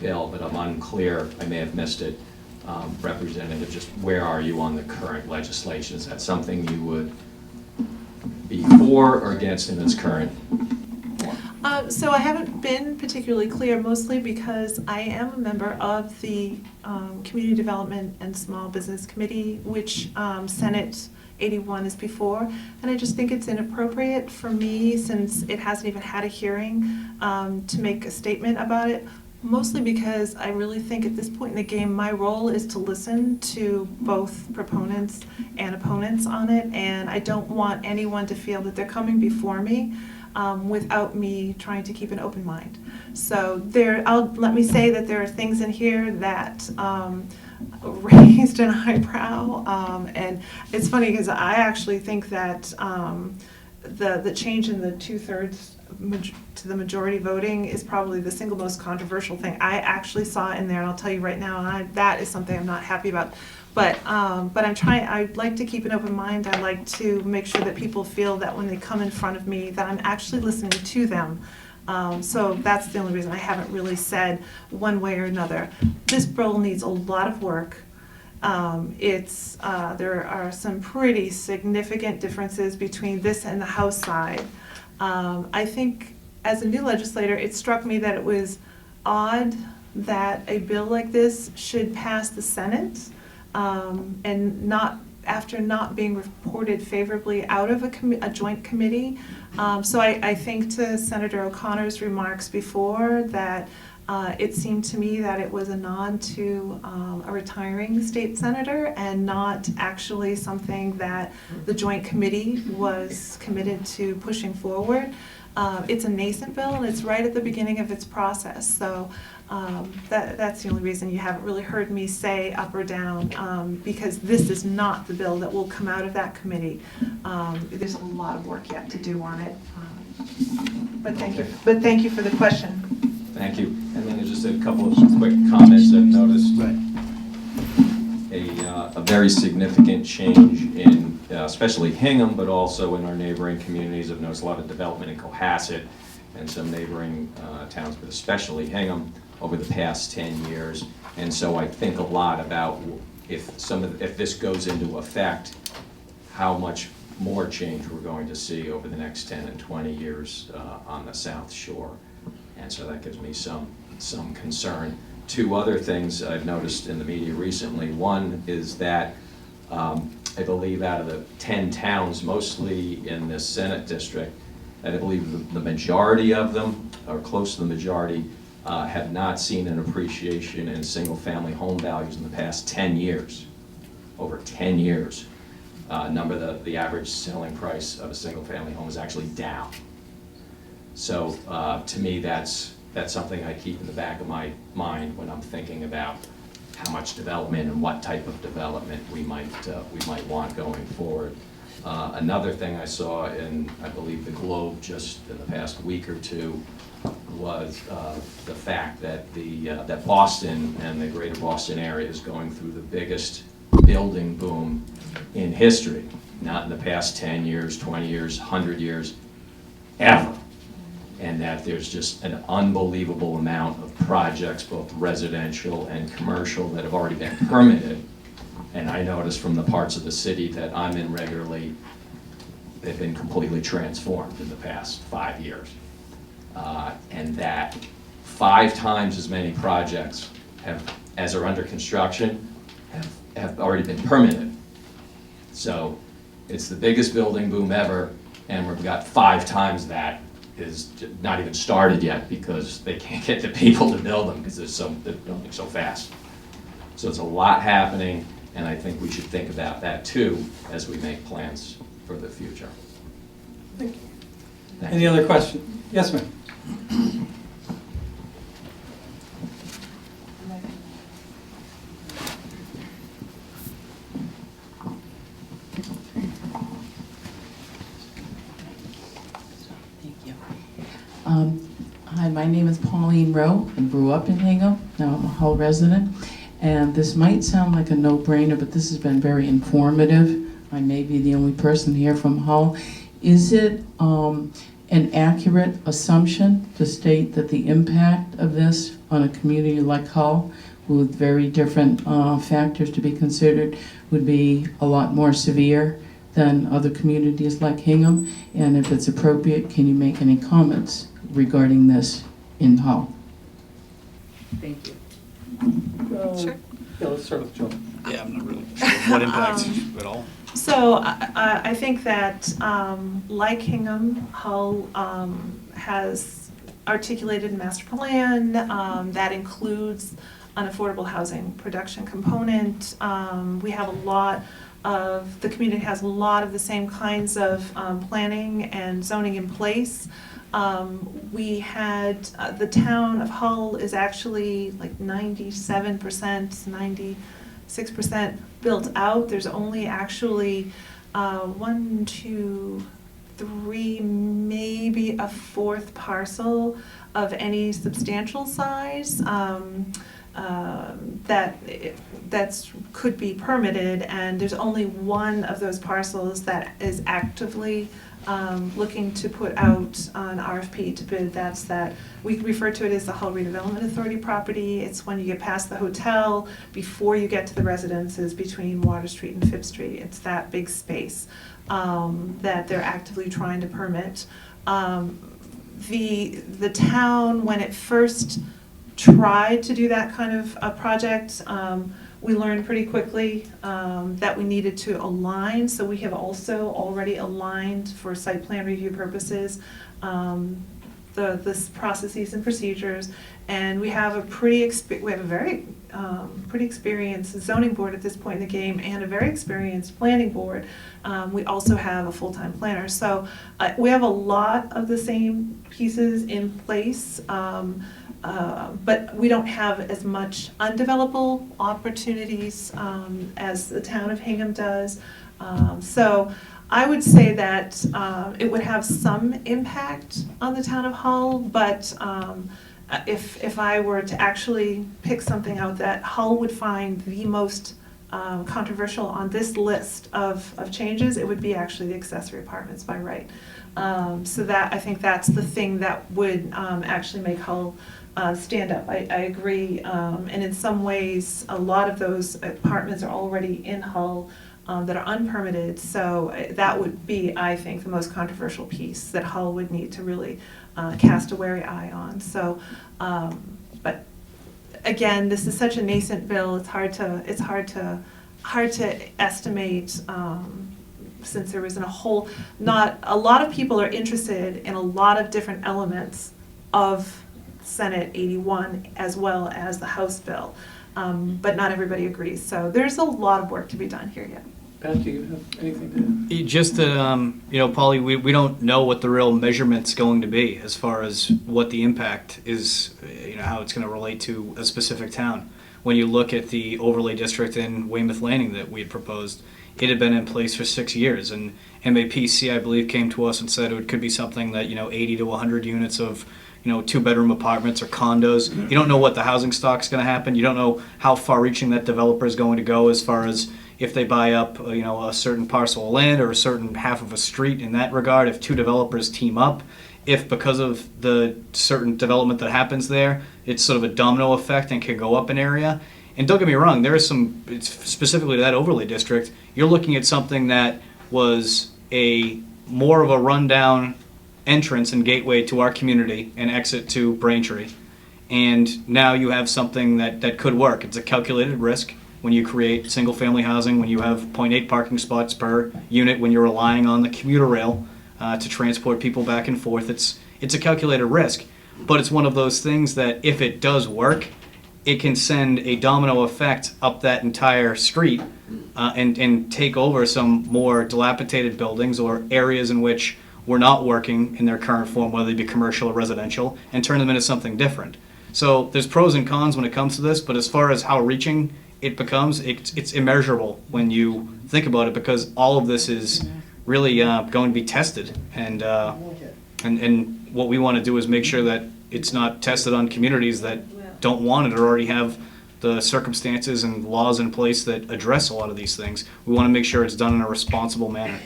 bill, but I'm unclear, I may have missed it, Representative, just where are you on the current legislation? Is that something you would be for or against in its current form? So I haven't been particularly clear, mostly because I am a member of the Community Development and Small Business Committee, which Senate 81 is before, and I just think it's inappropriate for me, since it hasn't even had a hearing, to make a statement about it, mostly because I really think at this point in the game, my role is to listen to both proponents and opponents on it, and I don't want anyone to feel that they're coming before me without me trying to keep an open mind. So let me say that there are things in here that raised an eyebrow, and it's funny because I actually think that the change in the 2/3 to the majority voting is probably the single most controversial thing I actually saw in there, and I'll tell you right now, that is something I'm not happy about. But I'd like to keep an open mind. I like to make sure that people feel that when they come in front of me, that I'm actually listening to them. So that's the only reason I haven't really said one way or another. This bill needs a lot of work. There are some pretty significant differences between this and the House side. I think as a new legislator, it struck me that it was odd that a bill like this should pass the Senate and after not being reported favorably out of a joint committee. So I think to Senator O'Connor's remarks before that it seemed to me that it was a nod to a retiring state senator and not actually something that the joint committee was committed to pushing forward. It's a nascent bill and it's right at the beginning of its process. So that's the only reason you haven't really heard me say up or down, because this is not the bill that will come out of that committee. There's a lot of work yet to do on it. But thank you for the question. Thank you. And then just a couple of quick comments I've noticed. Right. A very significant change in, especially Hingham, but also in our neighboring communities. I've noticed a lot of development in Cohasset and some neighboring towns, but especially Hingham, over the past 10 years. And so I think a lot about if this goes into effect, how much more change we're going to see over the next 10 and 20 years on the South Shore. And so that gives me some concern. Two other things I've noticed in the media recently. One is that I believe out of the 10 towns, mostly in this Senate district, that I believe the majority of them, or close to the majority, have not seen an appreciation in single-family home values in the past 10 years. Over 10 years. The average selling price of a single-family home is actually down. So to me, that's something I keep in the back of my mind when I'm thinking about how much development and what type of development we might want going forward. Another thing I saw in, I believe, the Globe just in the past week or two was the fact that that Boston and the greater Boston area is going through the biggest building boom in history. Not in the past 10 years, 20 years, 100 years, ever. And that there's just an unbelievable amount of projects, both residential and commercial, that have already been permitted. And I noticed from the parts of the city that I'm in regularly, they've been completely transformed in the past 5 years. And that 5 times as many projects as are under construction have already been permitted. So it's the biggest building boom ever, and we've got 5 times that is not even started yet because they can't get the people to build them because they're building so fast. So it's a lot happening, and I think we should think about that too as we make plans for the future. Thank you. Any other questions? Yes, ma'am. Hi, my name is Pauline Rowe. I grew up in Hingham. Now I'm a Hull resident. And this might sound like a no-brainer, but this has been very informative. I may be the only person here from Hull. Is it an accurate assumption to state that the impact of this on a community like Hull with very different factors to be considered would be a lot more severe than other communities like Hingham? And if it's appropriate, can you make any comments regarding this in Hull? Thank you. Sure. Yeah, let's start with Joe. Yeah, I'm not really sure what impact at all. So I think that, like Hingham, Hull has articulated a master plan that includes an affordable housing production component. We have a lot of, the community has a lot of the same kinds of planning and zoning in place. We had, the town of Hull is actually like 97%, 96% built out. There's only actually 1, 2, 3, maybe a fourth parcel of any substantial size that could be permitted, and there's only one of those parcels that is actively looking to put out an RFP to bid. That's that, we refer to it as the Hull Redevelopment Authority property. It's when you get past the hotel, before you get to the residences between Water Street and Fifth Street. It's that big space that they're actively trying to permit. The town, when it first tried to do that kind of a project, we learned pretty quickly that we needed to align. So we have also already aligned for site plan review purposes the processes and procedures, and we have a very pretty experienced zoning board at this point in the game, and a very experienced planning board. We also have a full-time planner, so we have a lot of the same pieces in place. But we don't have as much undevelopable opportunities as the town of Hingham does. So I would say that it would have some impact on the town of Hull, but if I were to actually pick something out that Hull would find the most controversial on this list of changes, it would be actually the accessory apartments by right. So that, I think that's the thing that would actually make Hull stand up. I agree, and in some ways, a lot of those apartments are already in Hull that are unpermitted, so that would be, I think, the most controversial piece that Hull would need to really cast a wary eye on. So, but again, this is such a nascent bill, it's hard to estimate, since there isn't not a lot of people are interested in a lot of different elements of Senate 81 as well as the House bill, but not everybody agrees. So there's a lot of work to be done here yet. Pat, do you have anything to add? Just that, Polly, we don't know what the real measurement's going to be as far as what the impact is, how it's going to relate to a specific town. When you look at the overlay district in Weymouth Landing that we had proposed, it had been in place for 6 years, and MAPC, I believe, came to us and said it could be something that, 80 to 100 units of 2-bedroom apartments or condos. You don't know what the housing stock's going to happen. You don't know how far-reaching that developer is going to go as far as if they buy up, a certain parcel of land or a certain half of a street in that regard. If 2 developers team up, if because of the certain development that happens there, it's sort of a domino effect and can go up an area. And don't get me wrong, there is specifically to that overlay district, you're looking at something that was more of a rundown entrance and gateway to our community and exit to Braintree. And now you have something that could work. It's a calculated risk when you create single-family housing, when you have 0.8 parking spots per unit, when you're relying on the commuter rail to transport people back and forth. It's a calculated risk, but it's one of those things that if it does work, it can send a domino effect up that entire street and take over some more dilapidated buildings or areas in which were not working in their current form, whether they be commercial or residential, and turn them into something different. So there's pros and cons when it comes to this, but as far as how reaching it becomes, it's immeasurable when you think about it, because all of this is really going to be tested, and what we want to do is make sure that it's not tested on communities that don't want it or already have the circumstances and laws in place that address a lot of these things. We want to make sure it's done in a responsible manner.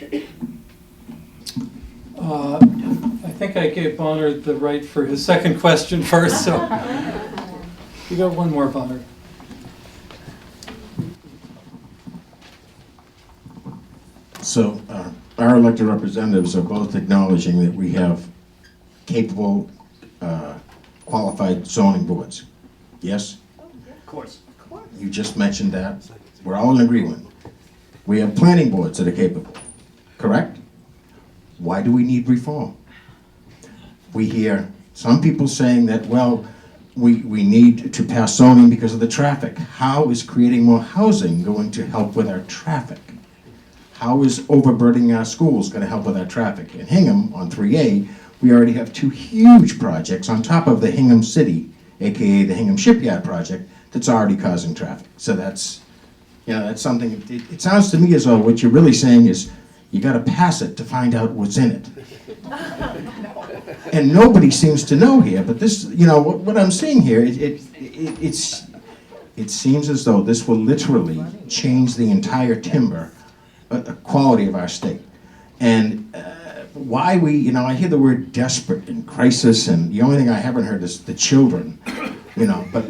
I think I gave Bonner the right for his second question first, so you got one more, Bonner. So our elected representatives are both acknowledging that we have capable, qualified zoning boards. Yes? Of course. You just mentioned that. We're all in agreement. We have planning boards that are capable, correct? Why do we need reform? We hear some people saying that, well, we need to pass zoning because of the traffic. How is creating more housing going to help with our traffic? How is overburdening our schools going to help with our traffic? In Hingham, on 3A, we already have 2 huge projects on top of the Hingham City, AKA the Hingham Shipyard project, that's already causing traffic. So that's, that's something, it sounds to me as though what you're really saying is you got to pass it to find out what's in it. And nobody seems to know here, but this, what I'm seeing here, it seems as though this will literally change the entire timber quality of our state. And why I hear the word desperate and crisis, and the only thing I haven't heard is the children, but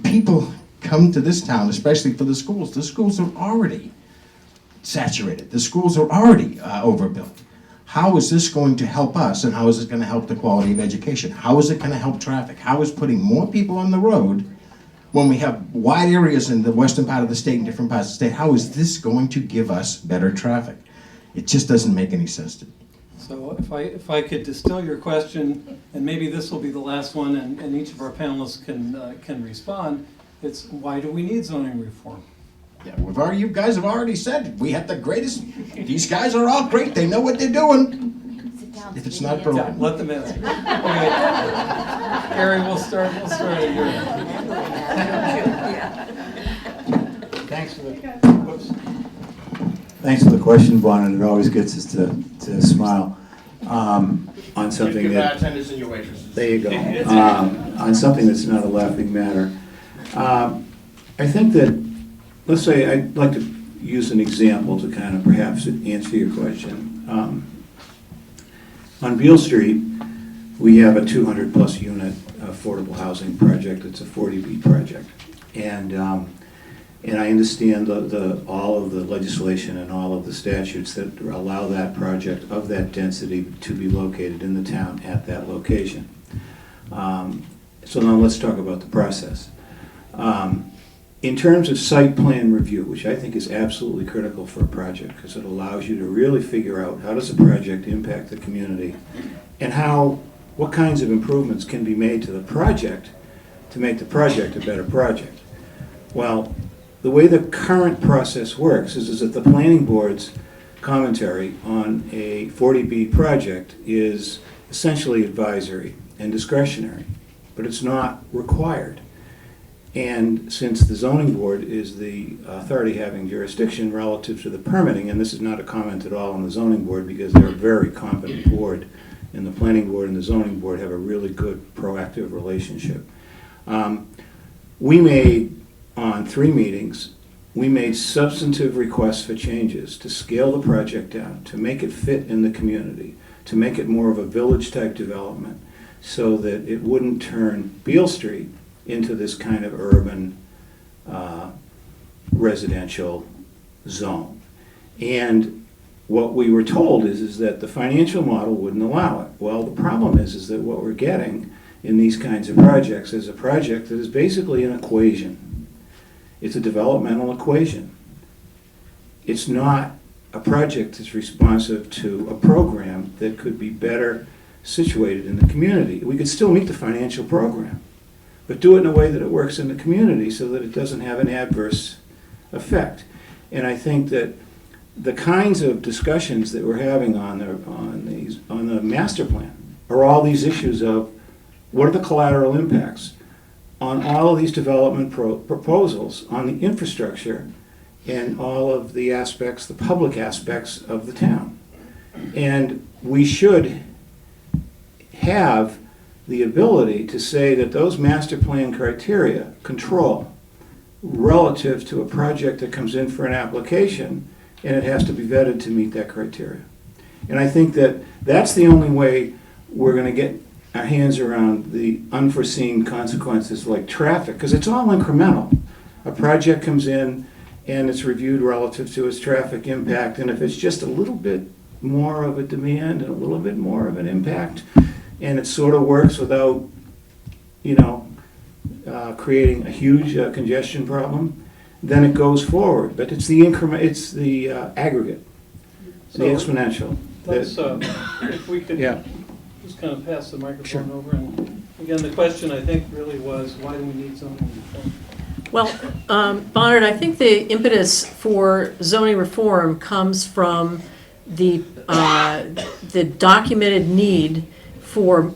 people come to this town, especially for the schools. The schools are already saturated. The schools are already overbuilt. How is this going to help us, and how is it going to help the quality of education? How is it going to help traffic? How is putting more people on the road when we have wide areas in the western part of the state and different parts of the state? How is this going to give us better traffic? It just doesn't make any sense to me. So if I could distill your question, and maybe this will be the last one, and each of our panelists can respond, it's why do we need zoning reform? Yeah, you guys have already said we have the greatest. These guys are all great. They know what they're doing. If it's not broken, yeah, let them answer. Okay, Gary, we'll start at your end. Thanks for the question, Bon, and it always gets us to smile on something your that. bartenders and your waitresses. There you go. On something that's not a laughing matter. I think that, let's say, I'd like to use an example to kind of perhaps answer your question. On Beale Street, we have a 200-plus unit affordable housing project. It's a 40B project. And I understand all of the legislation and all of the statutes that allow that project of that density to be located in the town at that location. So now let's talk about the process. In terms of site plan review, which I think is absolutely critical for a project because it allows you to really figure out how does a project impact the community and what kinds of improvements can be made to the project to make the project a better project. Well, the way the current process works is that the planning board's commentary on a 40B project is essentially advisory and discretionary, but it's not required. And since the zoning board is the authority having jurisdiction relative to the permitting, and this is not a comment at all on the zoning board because they're a very competent board, and the planning board and the zoning board have a really good proactive relationship. We made, on 3 meetings, we made substantive requests for changes to scale the project down, to make it fit in the community, to make it more of a village-type development, so that it wouldn't turn Beale Street into this kind of urban residential zone. And what we were told is that the financial model wouldn't allow it. Well, the problem is that what we're getting in these kinds of projects is a project that is basically an equation. It's a developmental equation. It's not a project that's responsive to a program that could be better situated in the community. We could still meet the financial program, but do it in a way that it works in the community so that it doesn't have an adverse effect. And I think that the kinds of discussions that we're having on the master plan are all these issues of what are the collateral impacts on all of these development proposals on the infrastructure and all of the aspects, the public aspects of the town. And we should have the ability to say that those master plan criteria control relative to a project that comes in for an application, and it has to be vetted to meet that criteria. And I think that that's the only way we're going to get our hands around the unforeseen consequences like traffic, because it's all incremental. A project comes in and it's reviewed relative to its traffic impact. And if it's just a little bit more of a demand and a little bit more of an impact, and it sort of works without, creating a huge congestion problem, then it goes forward. But it's the increment, it's the aggregate, the exponential. Let's, if we could Yeah. just kind of pass the microphone over. And again, the question I think really was, why do we need zoning reform? Well, Bonnet, I think the impetus for zoning reform comes from the documented need for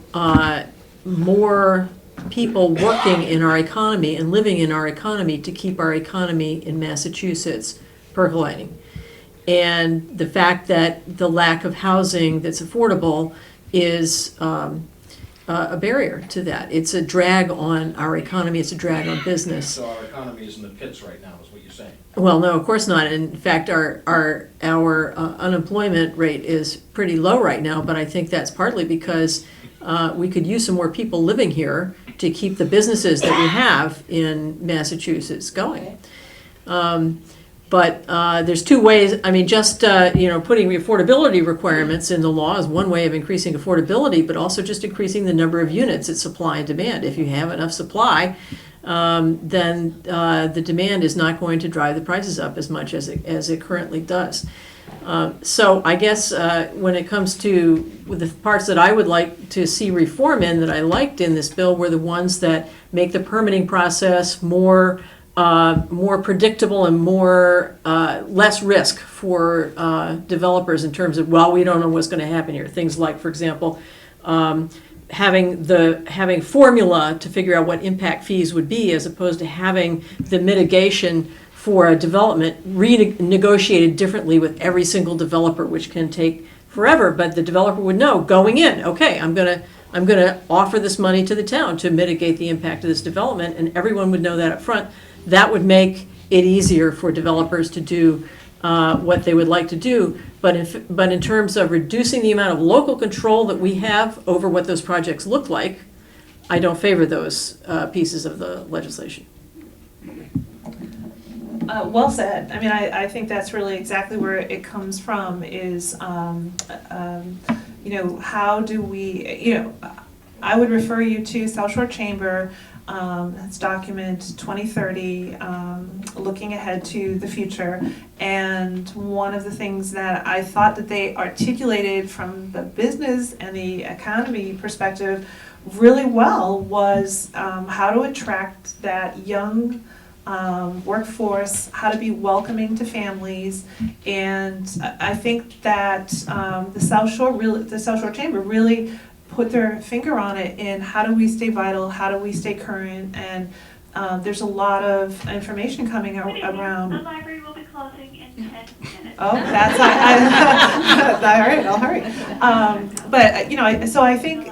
more people working in our economy and living in our economy to keep our economy in Massachusetts percolating. And the fact that the lack of housing that's affordable is a barrier to that. It's a drag on our economy, it's a drag on business. So our economy is in the pits right now, is what you're saying? Well, no, of course not. In fact, our unemployment rate is pretty low right now, but I think that's partly because we could use some more people living here to keep the businesses that we have in Massachusetts going. But there's two ways. I mean, just putting affordability requirements in the law is one way of increasing affordability, but also just increasing the number of units. It's supply and demand. If you have enough supply, then the demand is not going to drive the prices up as much as it currently does. So I guess when it comes to the parts that I would like to see reform in, that I liked in this bill, were the ones that make the permitting process more predictable and less risk for developers in terms of, well, we don't know what's going to happen here. Things like, for example, having formula to figure out what impact fees would be, as opposed to having the mitigation for a development renegotiated differently with every single developer, which can take forever. But the developer would know going in, okay, I'm gonna offer this money to the town to mitigate the impact of this development, and everyone would know that up front. That would make it easier for developers to do what they would like to do. But in terms of reducing the amount of local control that we have over what those projects look like, I don't favor those pieces of the legislation. Well said. I mean, I think that's really exactly where it comes from is, how do we, I would refer you to South Shore Chamber. It's document 2030, looking ahead to the future. And one of the things that I thought that they articulated from the business and the economy perspective really well was how to attract that young workforce, how to be welcoming to families. And I think that the South Shore Chamber really put their finger on it in how do we stay vital, how do we stay current, and there's a lot of information coming around. The library will be closing in 10 minutes. Oh, that's all right, I'll hurry. So I think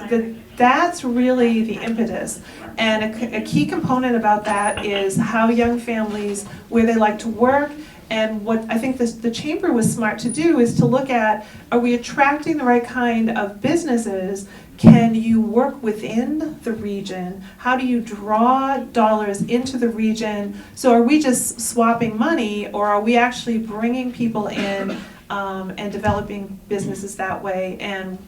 that's really the impetus. And a key component about that is how young families, where they like to work. And what I think the chamber was smart to do is to look at, are we attracting the right kind of businesses? Can you work within the region? How do you draw dollars into the region? So are we just swapping money, or are we actually bringing people in and developing businesses that way? And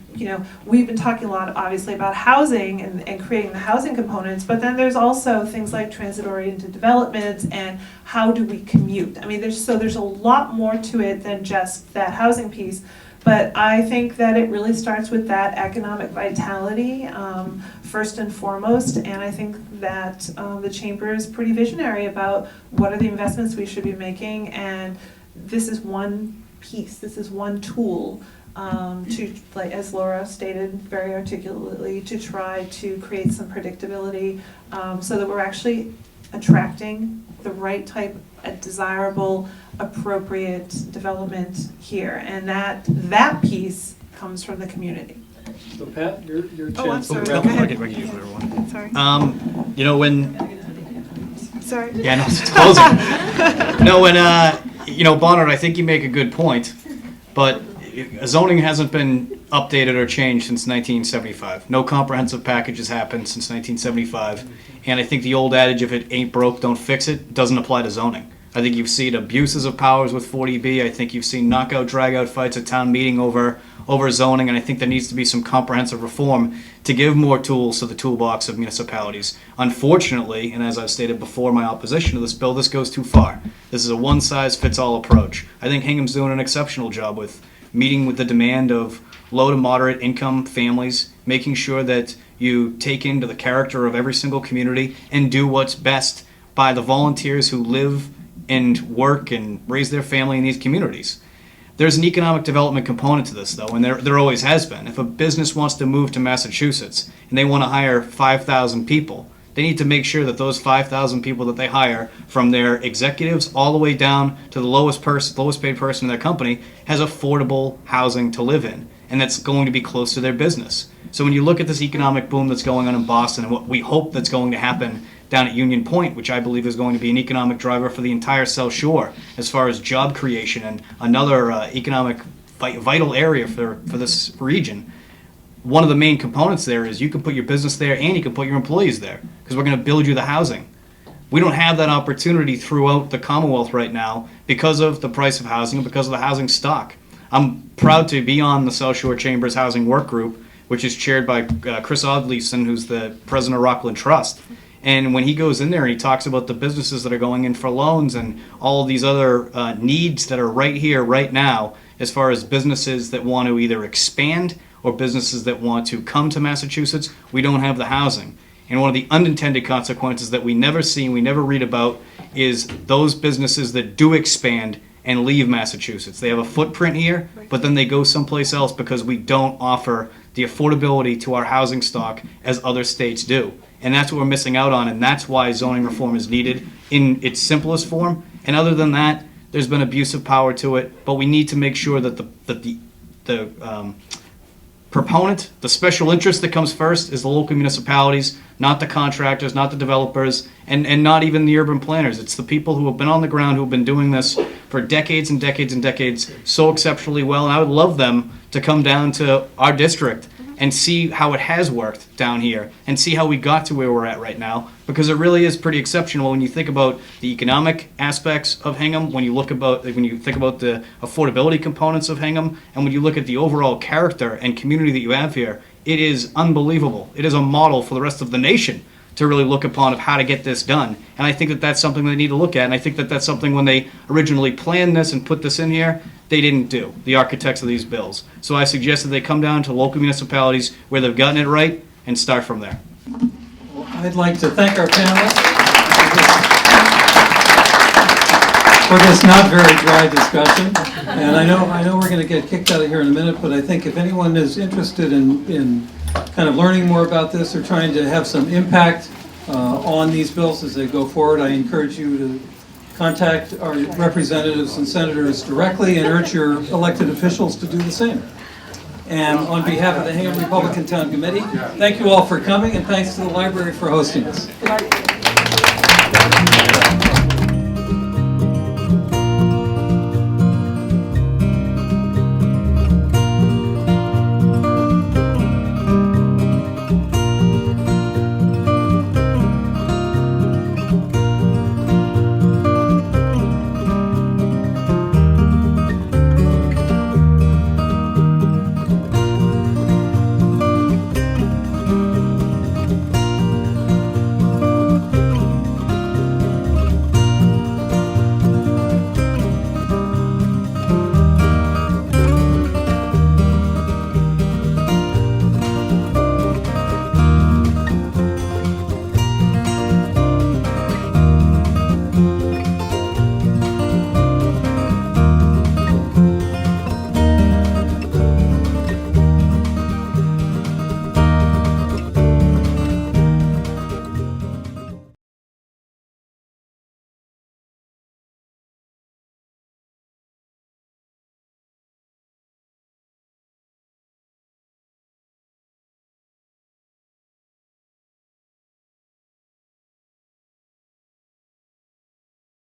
we've been talking a lot, obviously, about housing and creating the housing components, but then there's also things like transit-oriented developments and how do we commute? I mean, there's a lot more to it than just that housing piece. But I think that it really starts with that economic vitality, first and foremost, and I think that the chamber is pretty visionary about what are the investments we should be making, and this is one piece, this is one tool to, like as Laura stated very articulately, to try to create some predictability so that we're actually attracting the right type of desirable, appropriate development here, and that piece comes from the community. So Pat, your chance. Oh, I'm sorry. to Go wrap ahead. up. Get ready to everyone. Sorry. Sorry. Yeah, no, it's closing. No, when Bonnet, I think you make a good point, but zoning hasn't been updated or changed since 1975. No comprehensive package has happened since 1975, and I think the old adage, if it ain't broke, don't fix it, doesn't apply to zoning. I think you've seen abuses of powers with 40B. I think you've seen knockout, drag-out fights at town meeting over zoning, and I think there needs to be some comprehensive reform to give more tools to the toolbox of municipalities. Unfortunately, and as I've stated before, my opposition to this bill, this goes too far. This is a one-size-fits-all approach. I think Hingham's doing an exceptional job with meeting with the demand of low to moderate income families, making sure that you take into the character of every single community and do what's best by the volunteers who live and work and raise their family in these communities. There's an economic development component to this, though, and there always has been. If a business wants to move to Massachusetts and they want to hire 5,000 people, they need to make sure that those 5,000 people that they hire, from their executives all the way down to the lowest paid person in their company, has affordable housing to live in, and that's going to be close to their business. So when you look at this economic boom that's going on in Boston and what we hope that's going to happen down at Union Point, which I believe is going to be an economic driver for the entire South Shore as far as job creation and another economic vital area for this region, one of the main components there is you can put your business there and you can put your employees there because we're going to build you the housing. We don't have that opportunity throughout the Commonwealth right now because of the price of housing and because of the housing stock. I'm proud to be on the South Shore Chamber's Housing Work Group, which is chaired by Chris Odleson, who's the president of Rockland Trust. And when he goes in there and he talks about the businesses that are going in for loans and all of these other needs that are right here, right now, as far as businesses that want to either expand or businesses that want to come to Massachusetts, we don't have the housing. And one of the unintended consequences that we never see and we never read about is those businesses that do expand and leave Massachusetts. They have a footprint here, but then they go someplace else because we don't offer the affordability to our housing stock as other states do. And that's what we're missing out on, and that's why zoning reform is needed in its simplest form. And other than that, there's been abuse of power to it, but we need to make sure that the proponent, the special interest that comes first is the local municipalities, not the contractors, not the developers, and not even the urban planners. It's the people who have been on the ground, who have been doing this for decades and decades and decades so exceptionally well, and I would love them to come down to our district and see how it has worked down here and see how we got to where we're at right now, because it really is pretty exceptional when you think about the economic aspects of Hingham, when you think about the affordability components of Hingham, and when you look at the overall character and community that you have here. It is unbelievable. It is a model for the rest of the nation to really look upon of how to get this done. And I think that that's something they need to look at, and I think that that's something when they originally planned this and put this in here, they didn't do, the architects of these bills. So I suggest that they come down to local municipalities where they've gotten it right and start from there. Well, I'd like to thank our panelists for this not very dry discussion. And I know we're going to get kicked out of here in a minute, but I think if anyone is interested in kind of learning more about this or trying to have some impact on these bills as they go forward, I encourage you to contact our representatives and senators directly and urge your elected officials to do the same. And on behalf of the Hingham Republican Town Committee, thank you all for coming, and thanks to the library for hosting us.